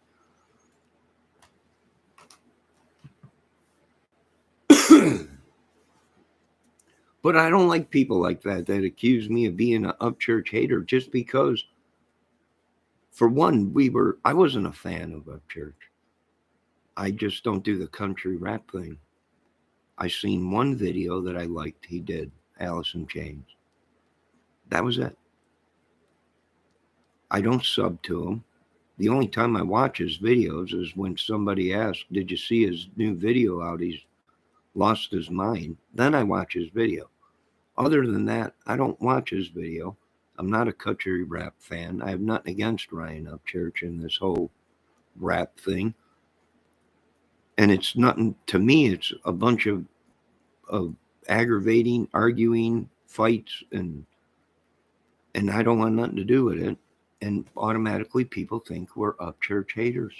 But I don't like people like that accuse me of being an upchurch hater just because, for one, I wasn't a fan of upchurch. I just don't do the country rap thing. I seen one video that I liked. He did, Alice in Chains. That was it. I don't sub to him. The only time I watch his videos is when somebody asks, did you see his new video out? He's lost his mind. Then I watch his video. Other than that, I don't watch his video. I'm not a country rap fan. I have nothing against Ryan Upchurch and this whole rap thing. And it's nothing, to me, it's a bunch of aggravating, arguing, fights, and I don't want nothing to do with it. And automatically people think we're upchurch haters.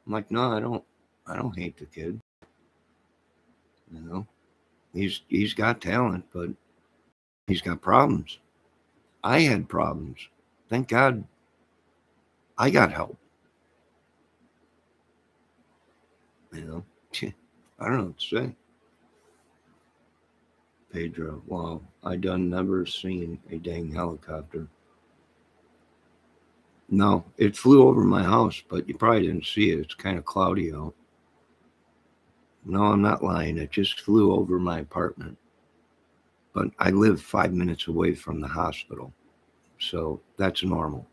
I'm like, no, I don't hate the kid. He's got talent, but he's got problems. I had problems. Thank God I got help. I don't know what to say. Pedro, wow, I done never seen a dang helicopter. No, it flew over my house, but you probably didn't see it. It's kind of cloudy out. No, I'm not lying. It just flew over my apartment. But I live 5 minutes away from the hospital, so that's normal.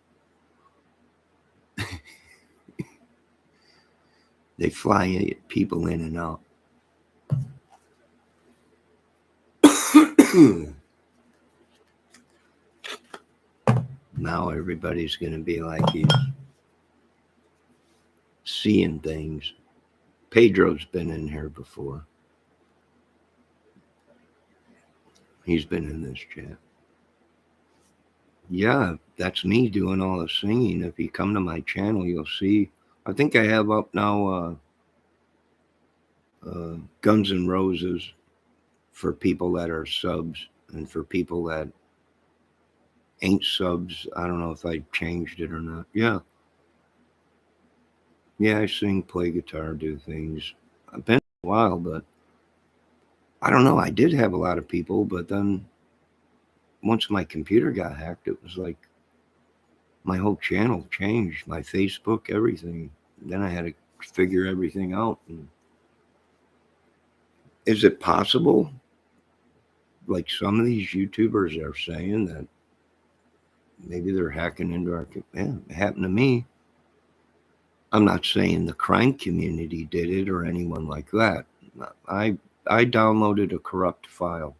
They fly people in and out. Now everybody's going to be like he's seeing things. Pedro's been in here before. He's been in this chat. Yeah, that's me doing all the singing. If you come to my channel, you'll see. I think I have up now Guns N' Roses for people that are subs, and for people that ain't subs, I don't know if I changed it or not. Yeah, I sing, play guitar, do things. I've been a while, but I don't know. I did have a lot of people, but then once my computer got hacked, it was like my whole channel changed, my Facebook, everything. Then I had to figure everything out. And is it possible, like some of these YouTubers are saying, that maybe they're hacking into our? Yeah, it happened to me. I'm not saying the crime community did it or anyone like that. I downloaded a corrupt file.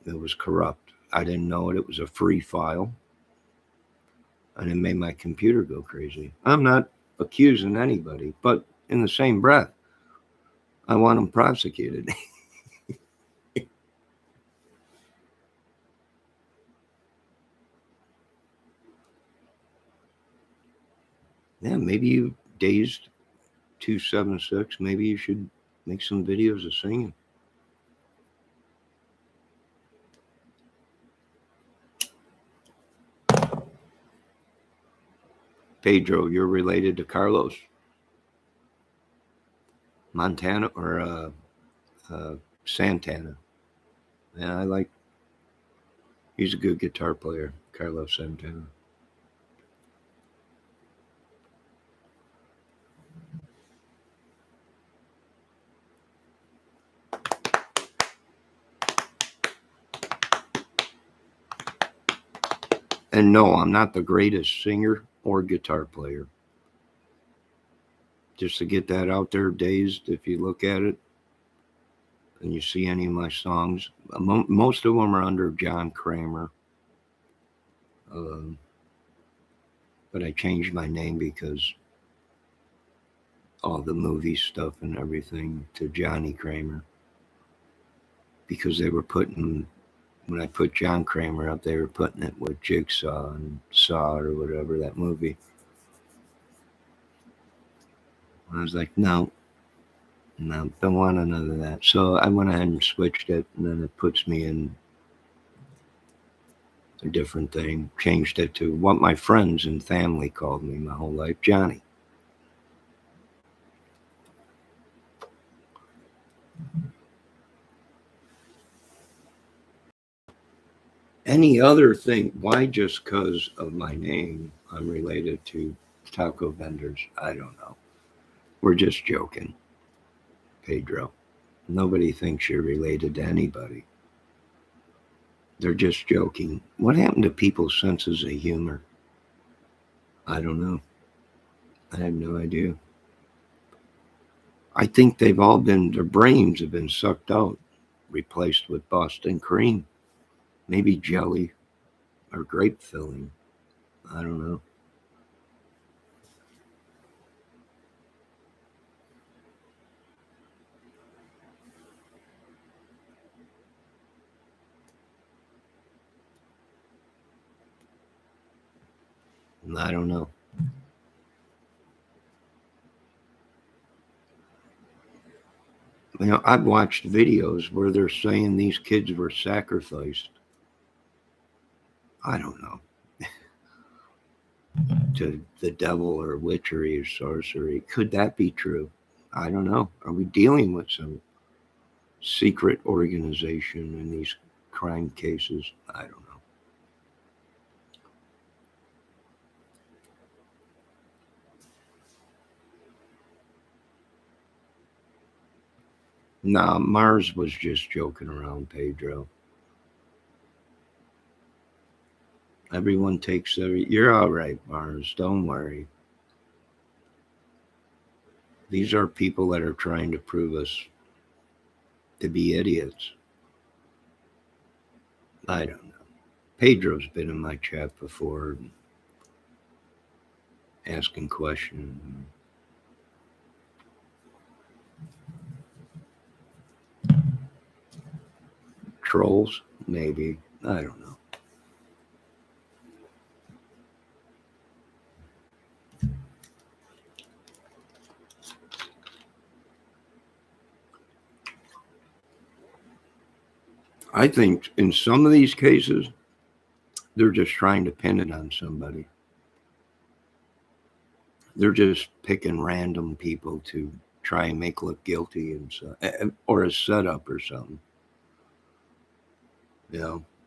It was corrupt. I didn't know it. It was a free file. And it made my computer go crazy. I'm not accusing anybody, but in the same breath, I want them prosecuted. Yeah, maybe you dazed 276. Maybe you should make some videos of singing. Pedro, you're related to Carlos Montana or Santana. Yeah, he's a good guitar player, Carlos Santana. And no, I'm not the greatest singer or guitar player. Just to get that out there, Dazed, if you look at it and you see any of my songs, most of them are under John Kramer. But I changed my name because all the movie stuff and everything to Johnny Kramer. Because they were putting, when I put John Kramer up, they were putting it with Jigsaw and Saw or whatever, that movie. And I was like, no, don't want none of that. So I went ahead and switched it, and then it puts me in a different thing. Changed it to what my friends and family called me my whole life, Johnny. Any other thing, why just because of my name I'm related to taco vendors? I don't know. We're just joking, Pedro. Nobody thinks you're related to anybody. They're just joking. What happened to people's senses of humor? I don't know. I have no idea. I think their brains have been sucked out, replaced with Boston cream, maybe jelly or grape filling. I don't know. I don't know. I've watched videos where they're saying these kids were sacrificed. I don't know. To the devil or witchery or sorcery. Could that be true? I don't know. Are we dealing with some secret organization in these crime cases? I don't know. Nah, Mars was just joking around, Pedro. Everyone takes you're all right, Mars. Don't worry. These are people that are trying to prove us to be idiots. I don't know. Pedro's been in my chat before asking questions. Trolls, maybe. I don't know. I think in some of these cases, they're just trying to pin it on somebody. They're just picking random people to try and make look guilty and so, or a setup or something.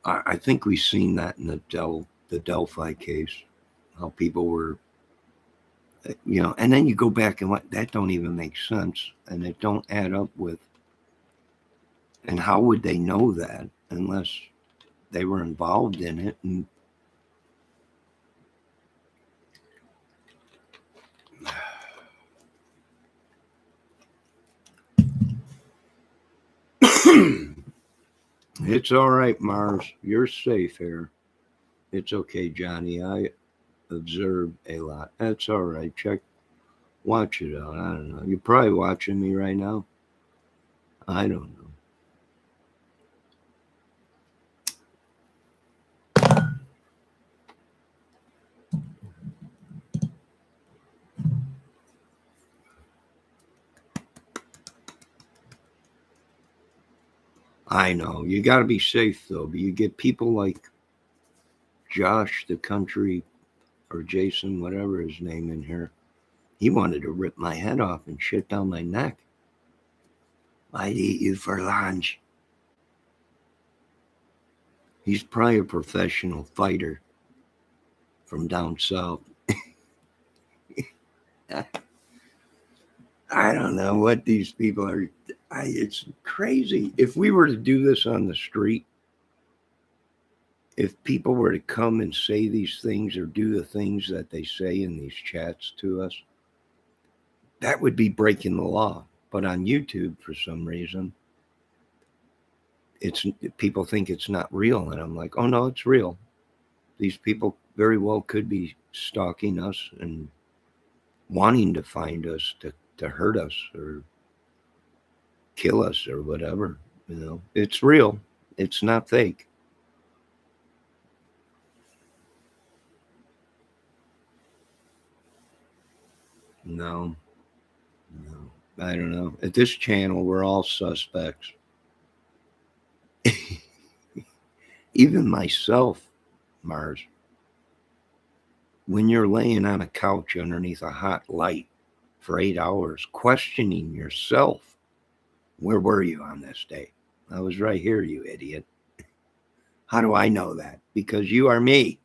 I think we've seen that in the Delphi case, how people were, and then you go back and that don't even make sense, and it don't add up with. And how would they know that unless they were involved in it? And it's all right, Mars. You're safe here. It's okay, Johnny. I observe a lot. That's all right. Watch it out. I don't know. You're probably watching me right now. I don't know. I know. You got to be safe, though. But you get people like Josh, the country, or Jason, whatever his name in here. He wanted to rip my head off and shit down my neck. I'd eat you for lunch. He's probably a professional fighter from down south. I don't know what these people are. It's crazy. If we were to do this on the street, if people were to come and say these things or do the things that they say in these chats to us, that would be breaking the law. But on YouTube, for some reason, it's people think it's not real, and I'm like, oh no, it's real. These people very well could be stalking us and wanting to find us to hurt us or kill us or whatever. It's real. It's not fake. No, I don't know. At this channel, we're all suspects. Even myself, Mars. When you're laying on a couch underneath a hot light for 8 hours, questioning yourself, where were you on this day? I was right here, you idiot. How do I know that? Because you are me.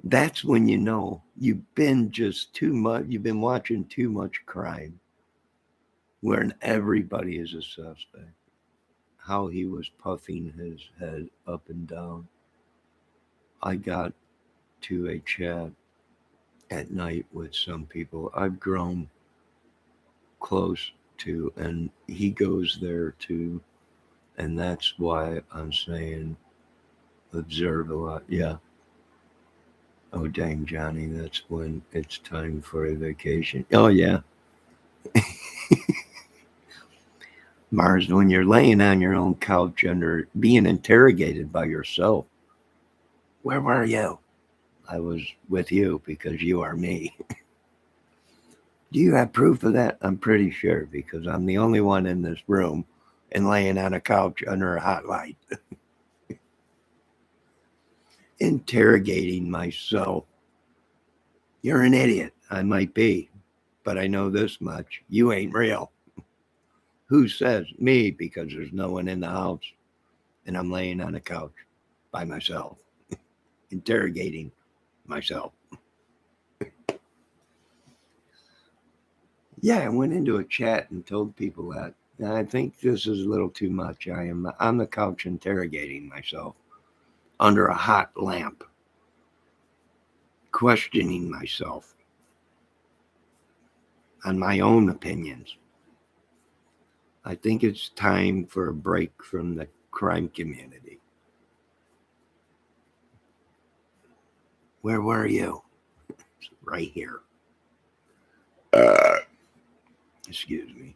That's when you know you've been you've been watching too much crime, wherein everybody is a suspect. How he was puffing his head up and down. I got to a chat at night with some people I've grown close to, and he goes there too. And that's why I'm saying observe a lot. Yeah. Oh, dang, Johnny, that's when it's time for a vacation. Oh, yeah. Mars, when you're laying on your own couch under being interrogated by yourself, where were you? I was with you because you are me. Do you have proof of that? I'm pretty sure because I'm the only one in this room and laying on a couch under a hot light. Interrogating myself. You're an idiot. I might be, but I know this much. You ain't real. Who says? Me, because there's no one in the house and I'm laying on a couch by myself, interrogating myself. Yeah, I went into a chat and told people that. I think this is a little too much. I am on the couch interrogating myself under a hot lamp, questioning myself on my own opinions. I think it's time for a break from the crime community. Where were you? It's right here. Excuse me.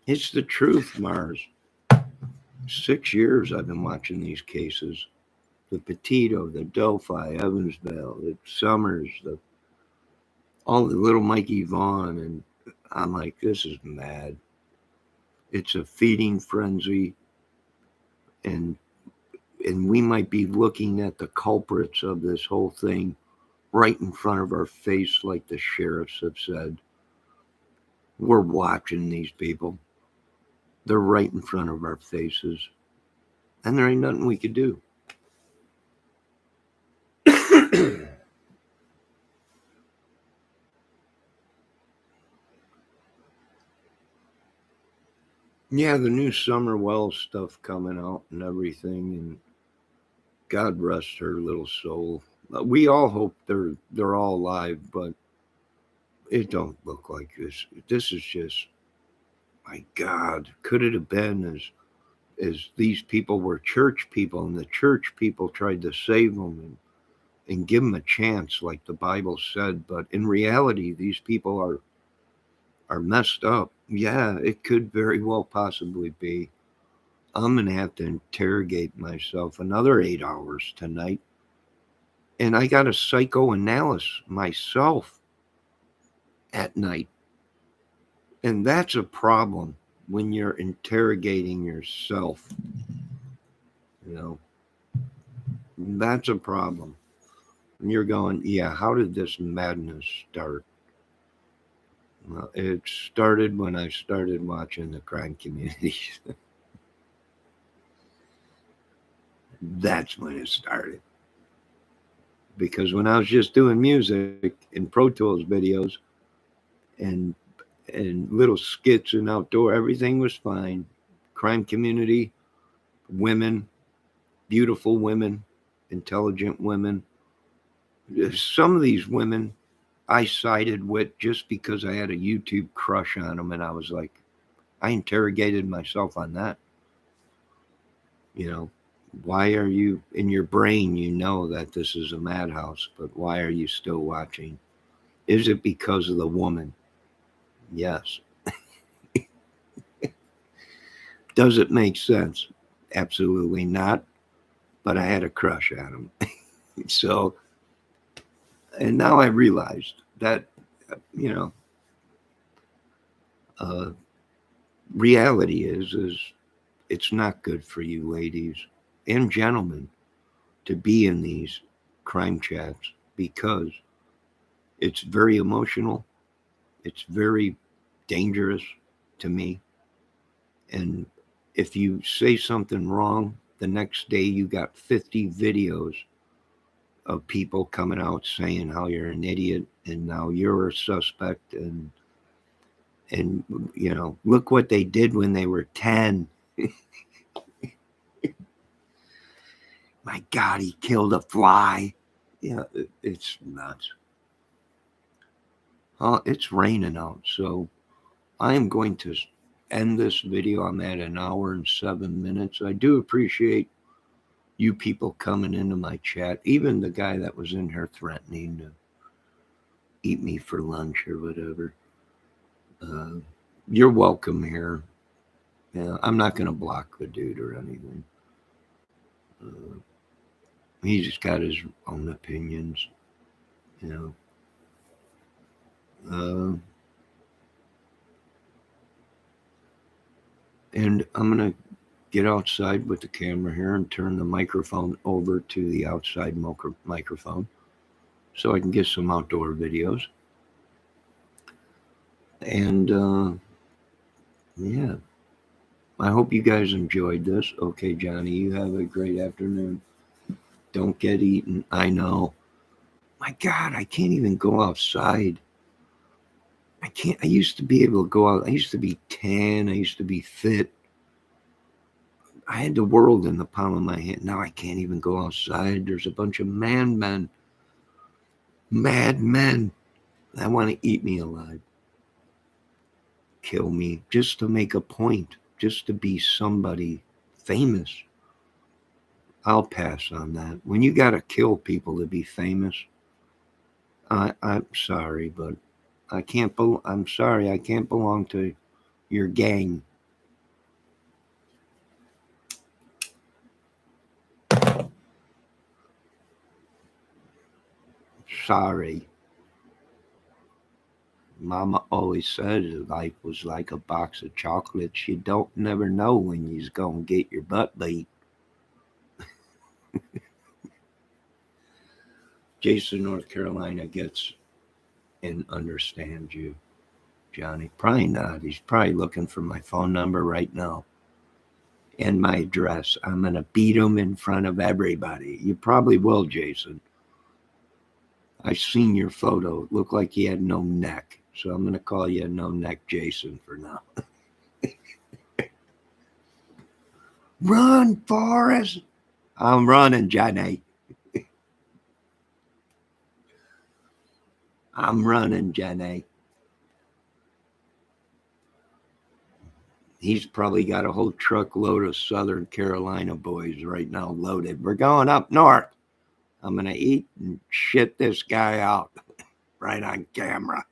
It's the truth, Mars. 6 years I've been watching these cases. The Petito, the Delphi, Evansville, the Summers, all the little Mikey Vaughn, and I'm like, this is mad. It's a feeding frenzy, and we might be looking at the culprits of this whole thing right in front of our face, like the sheriffs have said. We're watching these people. They're right in front of our faces, and there ain't nothing we could do. Yeah, the new Summer Wells stuff coming out and everything, and God rest her little soul. We all hope they're all alive, but it don't look like this. This is just, my God, could it have been as these people were church people, and the church people tried to save them and give them a chance, like the Bible said. But in reality, these people are messed up. Yeah, it could very well possibly be. I'm going to have to interrogate myself another 8 hours tonight. And I got to psychoanalyze myself at night. And that's a problem when you're interrogating yourself. You know, that's a problem. And you're going, yeah, how did this madness start? Well, it started when I started watching the crime communities. That's when it started. Because when I was just doing music and Pro Tools videos and little skits and outdoor, everything was fine. Crime community, women, beautiful women, intelligent women. Some of these women I sided with just because I had a YouTube crush on them, and I was like, I interrogated myself on that. You know, why are you in your brain? You know that this is a madhouse, but why are you still watching? Is it because of the woman? Yes. Does it make sense? Absolutely not. But I had a crush on him. So, and now I realized that, you know, uh, reality is it's not good for you ladies and gentlemen to be in these crime chats because it's very emotional. It's very dangerous to me. And if you say something wrong, the next day you got 50 videos of people coming out saying how you're an idiot and now you're a suspect and you know, look what they did when they were 10. My God, he killed a fly. Yeah, it's nuts. It's raining out, so I am going to end this video. I'm at an hour and 7 minutes. I do appreciate you people coming into my chat, even the guy that was in here threatening to eat me for lunch or whatever. You're welcome here. Yeah, I'm not going to block the dude or anything. He just got his own opinions, you know. And I'm going to get outside with the camera here and turn the microphone over to the outside microphone so I can get some outdoor videos. And yeah, I hope you guys enjoyed this. Okay, Johnny, you have a great afternoon. Don't get eaten. I know. My God, I can't even go outside. I can't. I used to be able to go out. I used to be tan. I used to be fit. I had the world in the palm of my hand. Now I can't even go outside. There's a bunch of madmen that want to eat me alive, kill me, just to make a point, just to be somebody famous. I'll pass on that. When you got to kill people to be famous, I'm sorry, but I can't. I'm sorry, I can't belong to your gang. Sorry. Mama always said life was like a box of chocolates. You don't never know when you's gonna get your butt beat. Jason, North Carolina gets and understands you, Johnny. Probably not. He's probably looking for my phone number right now and my address. I'm gonna beat him in front of everybody. You probably will, Jason. I seen your photo. It looked like you had no neck. So I'm gonna call you No Neck Jason for now. Run, Forrest! I'm running, Johnny. I'm running, Jenny. He's probably got a whole truckload of Southern Carolina boys right now loaded. We're going up north. I'm going to eat and shit this guy out right on camera.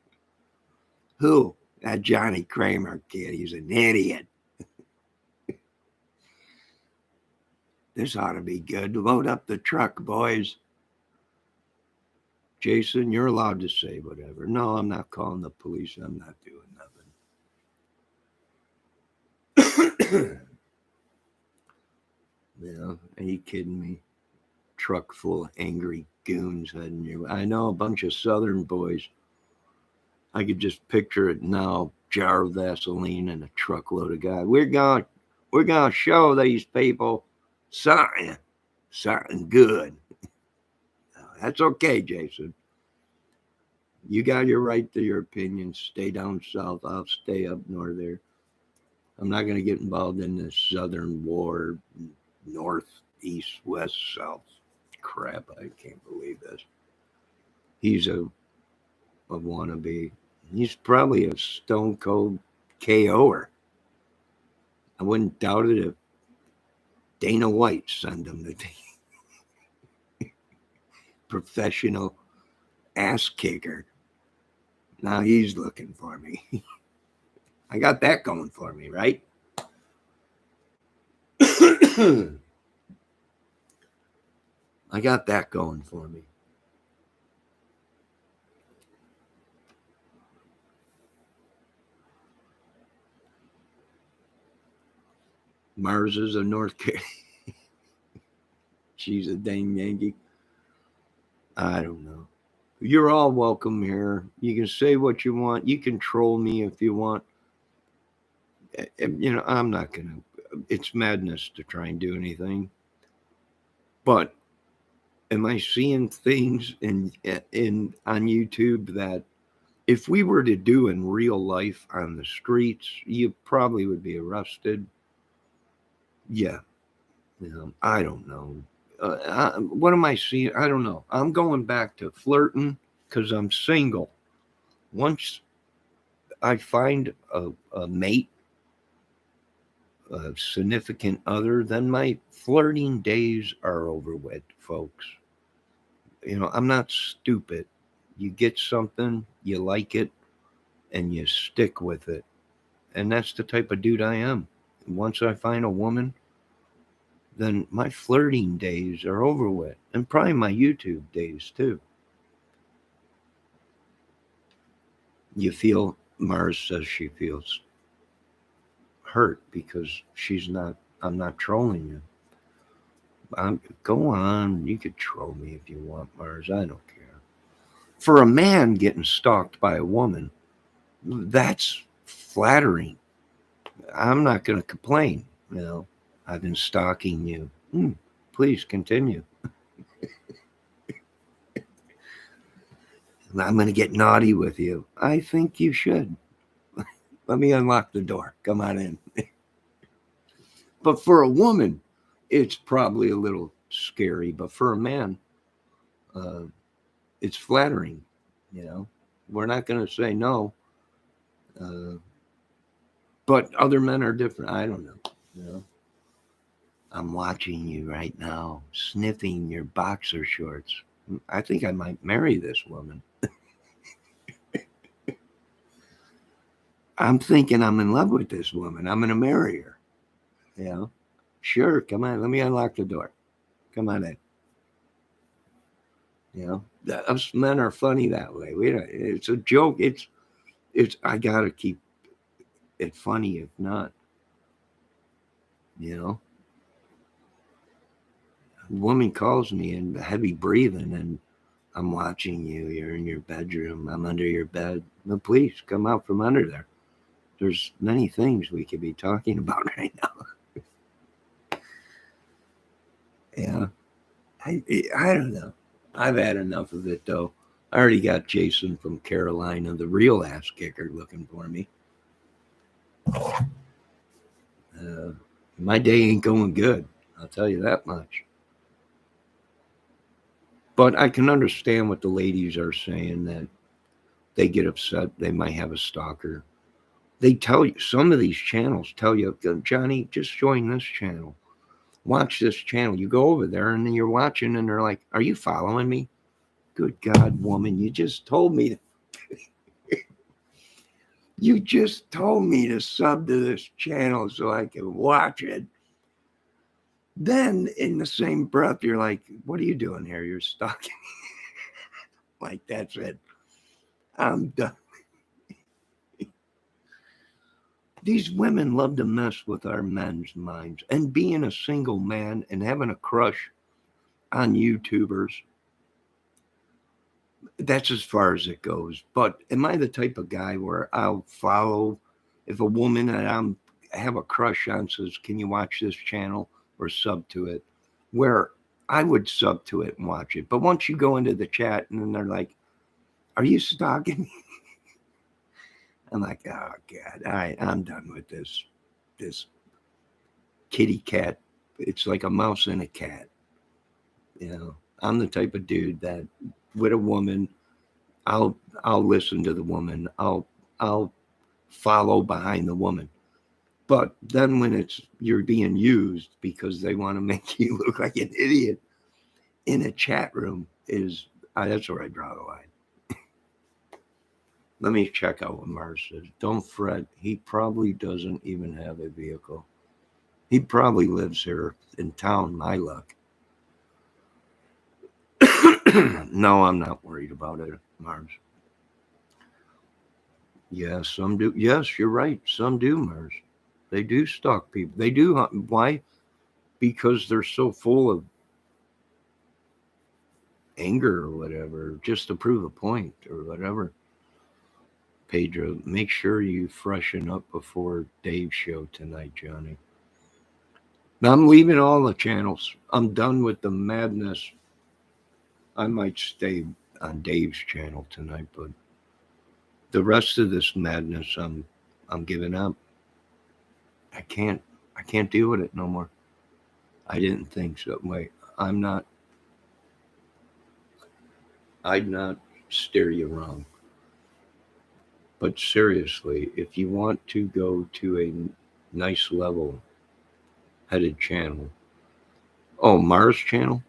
Who? That Johnny Kramer kid. He's an idiot. This ought to be good. Load up the truck, boys. Jason, you're allowed to say whatever. No, I'm not calling the police. I'm not doing nothing. Are you kidding me? Truck full of angry goons heading your way. I know, a bunch of Southern boys. I could just picture it now. Jar of Vaseline and a truckload of guys. We're gonna show these people something good. That's okay, Jason. You got your right to your opinion. Stay down south. I'll stay up north there. I'm not going to get involved in this Southern war, north, east, west, south crap. I can't believe this. He's a wannabe. He's probably a stone cold KO'er. I wouldn't doubt it if Dana White sent him the professional ass kicker. Now he's looking for me. I got that going for me, right? I got that going for me. Mars is a North Carolina. She's a dang Yankee. I don't know. You're all welcome here. You can say what you want. You can troll me if you want. I'm not going to. It's madness to try and do anything. But am I seeing things in on YouTube that if we were to do in real life on the streets, you probably would be arrested? Yeah. I don't know. What am I seeing? I don't know. I'm going back to flirting because I'm single. Once I find a mate, a significant other, then my flirting days are over with, folks. I'm not stupid. You get something, you like it, and you stick with it. And that's the type of dude I am. Once I find a woman, then my flirting days are over with. And probably my YouTube days too. You feel, Mars says she feels hurt because I'm not trolling you. Go on, you could troll me if you want, Mars. I don't care. For a man getting stalked by a woman, that's flattering. I'm not going to complain. I've been stalking you. Please continue. I'm going to get naughty with you. I think you should. Let me unlock the door. Come on in. But for a woman, it's probably a little scary. But for a man, it's flattering. We're not going to say no. But other men are different. I don't know. I'm watching you right now, sniffing your boxer shorts. I think I might marry this woman. I'm thinking I'm in love with this woman. I'm going to marry her. Sure. Come on. Let me unlock the door. Come on in. Us men are funny that way. It's a joke. I got to keep it funny if not. A woman calls me and heavy breathing and I'm watching you. You're in your bedroom. I'm under your bed. No, please come out from under there. There's many things we could be talking about right now. I don't know. I've had enough of it, though. I already got Jason from Carolina, the real ass kicker, looking for me. My day ain't going good. I'll tell you that much. But I can understand what the ladies are saying, that they get upset. They might have a stalker. They tell you, some of these channels tell you, Johnny, just join this channel. Watch this channel. You go over there and then you're watching and they're like, are you following me? Good God, woman, you just told me you just told me to sub to this channel so I can watch it. Then in the same breath, you're like, what are you doing here? You're stalking me. Like, that's it. I'm done. These women love to mess with our men's minds. And being a single man and having a crush on YouTubers, that's as far as it goes. But am I the type of guy where I'll follow if a woman that I have a crush on says, "Can you watch this channel or sub to it?" Where I would sub to it and watch it. But once you go into the chat and then they're like, "Are you stalking me?" I'm like, "Oh God, I'm done with this kitty cat. It's like a mouse and a cat." I'm the type of dude that with a woman, I'll listen to the woman. I'll follow behind the woman. But then when you're being used because they want to make you look like an idiot in a chat room, that's where I draw the line. Let me check out what Mars says. Don't fret. He probably doesn't even have a vehicle. He probably lives here in town, my luck. No, I'm not worried about it, Mars. Yeah, some do. Yes, you're right. Some do, Mars. They do stalk people. They do. Why? Because they're so full of anger or whatever, just to prove a point or whatever. Pedro, make sure you freshen up before Dave's show tonight, Johnny. Now, I'm leaving all the channels. I'm done with the madness. I might stay on Dave's channel tonight, but the rest of this madness, I'm giving up. I can't deal with it no more. I didn't think so. Wait, I'd not steer you wrong. But seriously, if you want to go to a nice level headed channel, oh, Mars channel?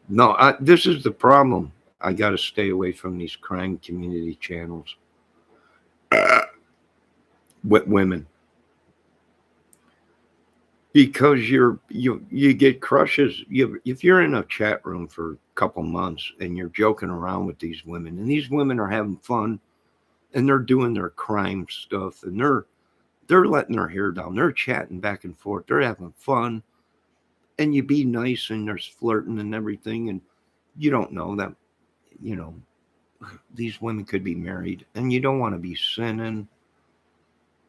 No, this is the problem. I got to stay away from these crime community channels with women because you get crushes. If you're in a chat room for a couple months and you're joking around with these women, and these women are having fun, and they're doing their crime stuff, and they're letting their hair down, they're chatting back and forth, they're having fun, and you be nice, and there's flirting and everything, and you don't know that these women could be married, and you don't want to be sinning.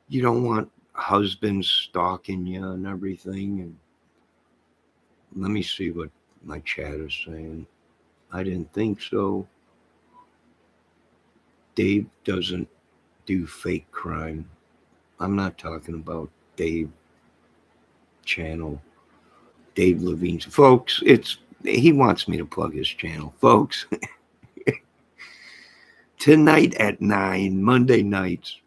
You don't want husbands stalking you and everything. And let me see what my chat is saying. I didn't think so. Dave doesn't do fake crime. I'm not talking about Dave channel. Dave Levine's. Folks, he wants me to plug his channel. Folks, tonight at 9, Monday nights,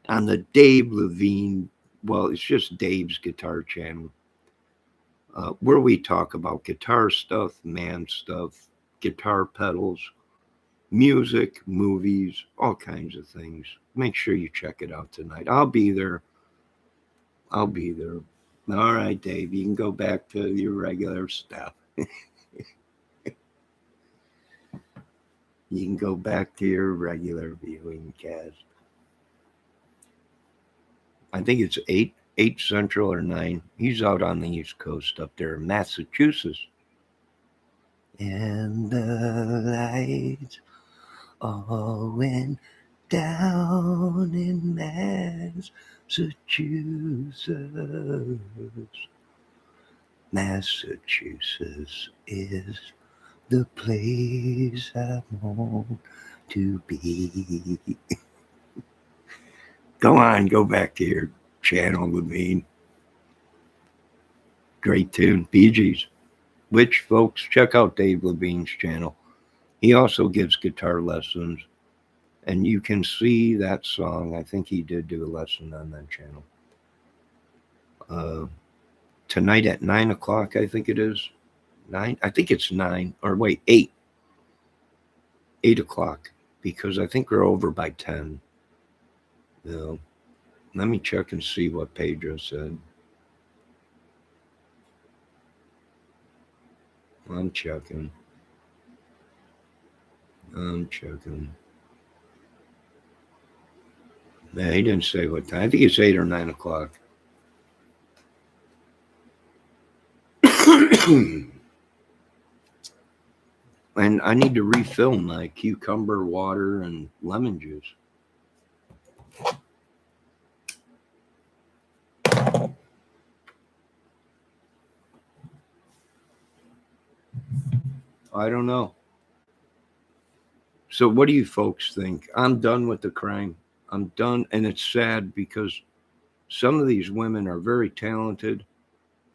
on the Dave Levine, well, it's just Dave's guitar channel, where we talk about guitar stuff, man stuff, guitar pedals, music, movies, all kinds of things. Make sure you check it out tonight. I'll be there. All right, Dave, you can go back to your regular stuff. You can go back to your regular viewing cast. I think it's 8 Central or 9. He's out on the East Coast up there in Massachusetts. And the lights all went down in Massachusetts. Massachusetts is the place I want to be. Go on, go back to your channel, Levine. Great tune, Bee Gees. Which, folks, check out Dave Levine's channel. He also gives guitar lessons, and you can see that song. I think he did do a lesson on that channel. Tonight at 9 o'clock, I think it is. 9? I think it's 9. Or wait, 8. 8 o'clock, because I think we're over by 10. Let me check and see what Pedro said. I'm checking. I'm checking. Yeah, he didn't say what time. I think it's 8 or 9 o'clock. And I need to refill my cucumber water and lemon juice. I don't know. So what do you folks think? I'm done with the crime. I'm done. And it's sad because some of these women are very talented,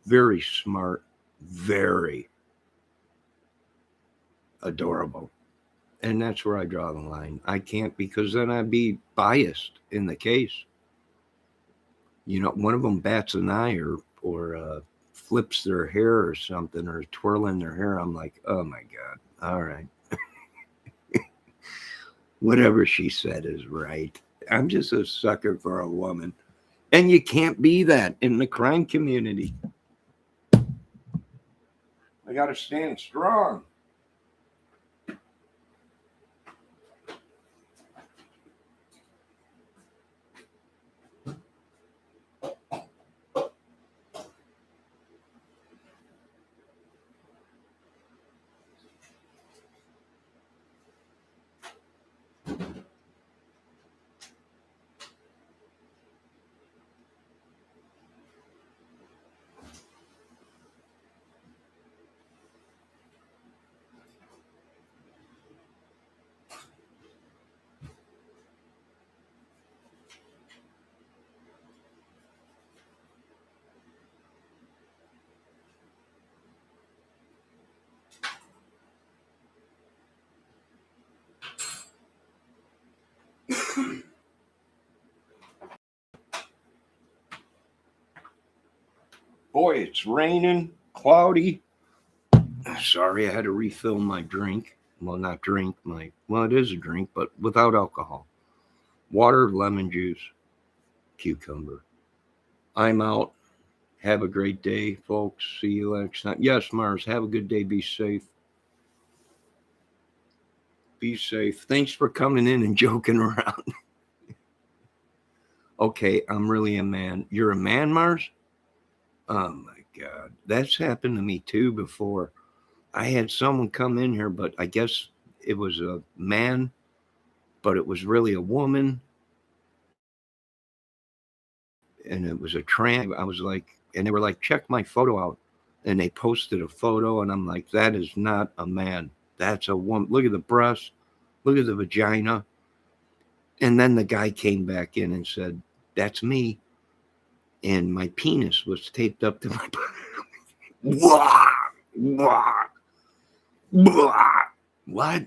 very smart, very adorable. And that's where I draw the line. I can't, because then I'd be biased in the case. You know, one of them bats an eye or flips their hair or something, or twirling their hair. I'm like, oh my God. All right. Whatever she said is right. I'm just a sucker for a woman. And you can't be that in the crime community. I got to stand strong. Boy, it's raining, cloudy. Sorry, I had to refill my drink. Well, not drink, well, it is a drink, but without alcohol. Water, lemon juice, cucumber. I'm out. Have a great day, folks. See you next time. Yes, Mars, have a good day. Be safe. Be safe. Thanks for coming in and joking around. Okay, I'm really a man. You're a man, Mars? Oh my God. That's happened to me too before. I had someone come in here, but I guess it was a man, but it was really a woman. And it was a trans. I was like, and they were like, check my photo out. And they posted a photo, and I'm like, that is not a man. That's a woman. Look at the breast. Look at the vagina. And then the guy came back in and said, that's me. And my penis was taped up to my blah, blah, blah. What?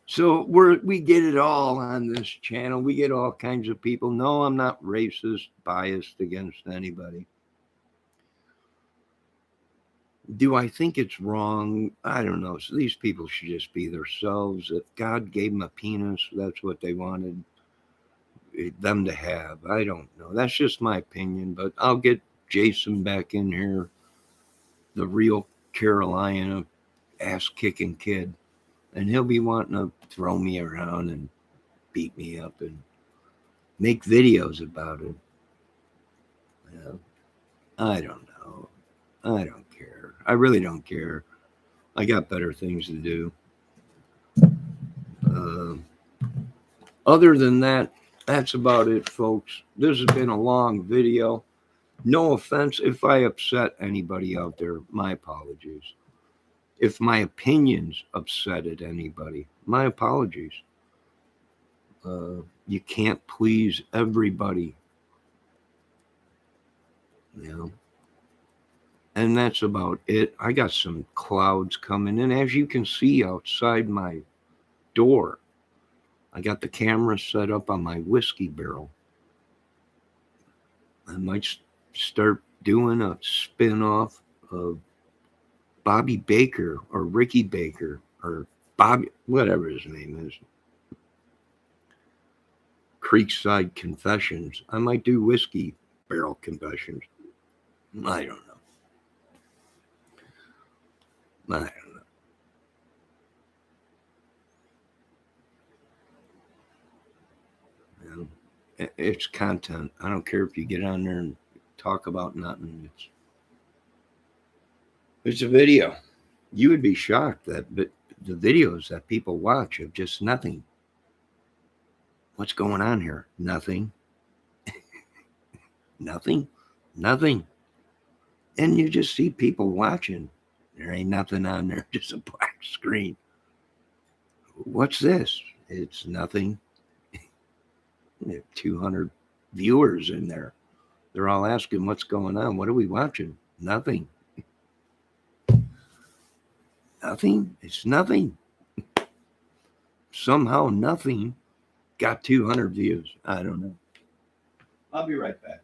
So we get it all on this channel. We get all kinds of people. No, I'm not racist, biased against anybody. Do I think it's wrong? I don't know. So these people should just be themselves. If God gave them a penis, that's what they wanted them to have. I don't know. That's just my opinion, but I'll get Jason back in here, the real Carolina ass-kicking kid, and he'll be wanting to throw me around and beat me up and make videos about it. Yeah. I don't know. I don't care. I really don't care. I got better things to do. Other than that, that's about it, folks. This has been a long video. No offense if I upset anybody out there. My apologies. If my opinions upsetted anybody, my apologies. You can't please everybody. You know? And that's about it. I got some clouds coming in. As you can see outside my door, I got the camera set up on my whiskey barrel. I might start doing a spin-off of Bobby Baker or Ricky Baker or Bobby, whatever his name is. Creekside Confessions. I might do whiskey barrel confessions. I don't know. know, it's content. I don't care if you get on there and talk about nothing. It's a video. You would be shocked that the videos that people watch of just nothing. What's going on here? Nothing. Nothing. Nothing. And you just see people watching. There ain't nothing on there, just a black screen. What's this? It's nothing. 200 viewers in there. They're all asking what's going on. What are we watching? Nothing. Nothing. It's nothing. Somehow nothing got 200 views. I don't know. I'll be right back.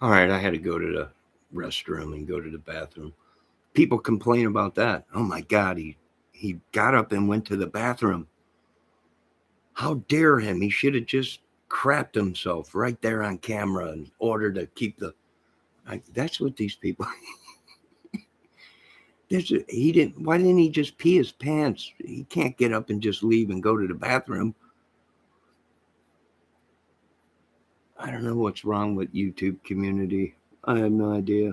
All right, I had to go to the restroom and go to the bathroom. People complain about that. Oh my God, he got up and went to the bathroom. How dare him? He should have just crapped himself right there on camera in order to keep the. That's what these people. He didn't. Why didn't he just pee his pants? He can't get up and just leave and go to the bathroom. I don't know what's wrong with YouTube community. I have no idea.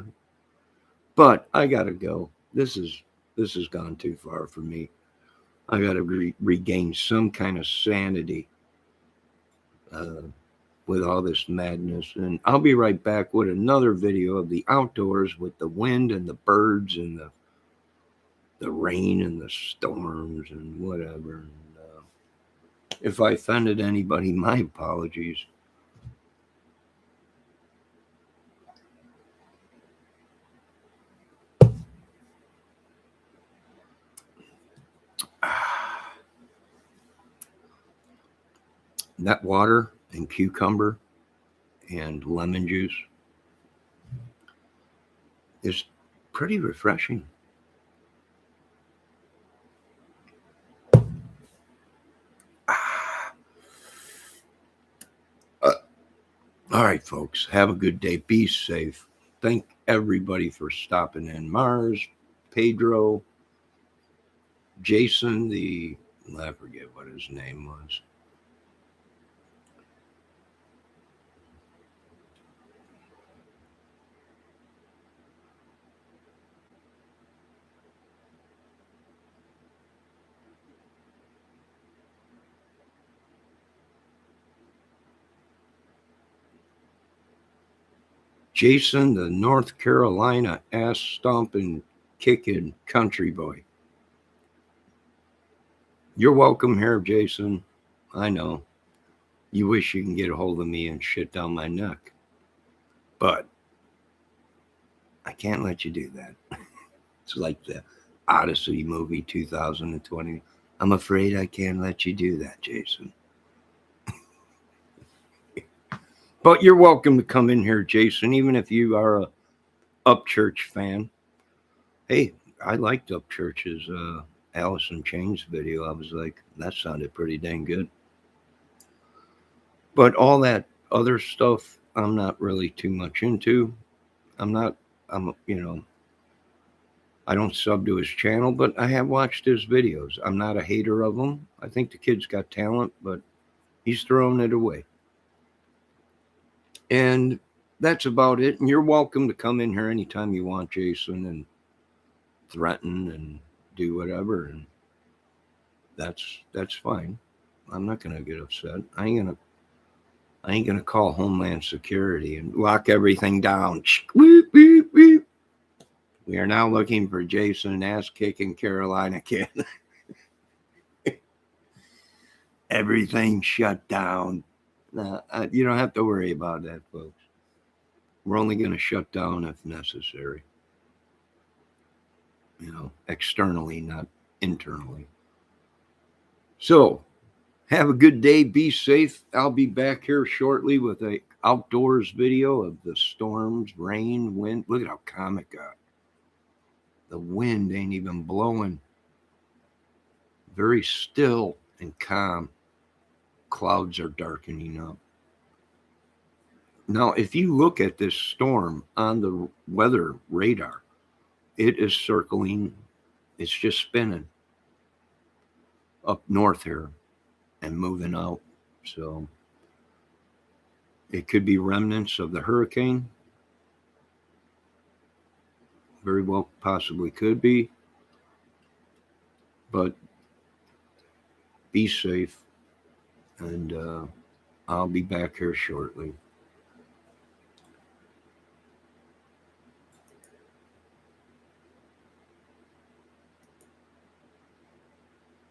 But I gotta go. This has gone too far for me. I gotta regain some kind of sanity with all this madness. And I'll be right back with another video of the outdoors with the wind and the birds and the rain and the storms and whatever. And, if I offended anybody, my apologies. That water and cucumber and lemon juice is pretty refreshing. All right, folks, have a good day. Be safe. Thank everybody for stopping in. Mars, Pedro, Jason, I forget what his name was. Jason, the North Carolina ass stomping, kicking country boy. You're welcome here, Jason. I know. You wish you can get a hold of me and shit down my neck. But I can't let you do that. It's like the Odyssey movie 2020. I'm afraid I can't let you do that, Jason. But you're welcome to come in here, Jason, even if you are a Upchurch fan. Hey, I liked Upchurch's Alice in Chains video. I was like, that sounded pretty dang good. But all that other stuff, I'm not really too much into. I don't sub to his channel, but I have watched his videos. I'm not a hater of him. I think the kid's got talent, but he's throwing it away. And that's about it. And you're welcome to come in here anytime you want, Jason, and threaten and do whatever. And that's fine. I'm not gonna get upset. I ain't gonna call Homeland Security and lock everything down. We are now looking for Jason, ass-kicking Carolina kid. Everything shut down. You don't have to worry about that, folks. We're only going to shut down if necessary. Externally, not internally. So, have a good day. Be safe. I'll be back here shortly with a outdoors video of the storms, rain, wind. Look at how calm it got. The wind ain't even blowing. Very still and calm. Clouds are darkening up. Now, if you look at this storm on the weather radar, it is circling. It's just spinning up north here and moving out. So it could be remnants of the hurricane. Very well possibly could be. But be safe. And I'll be back here shortly.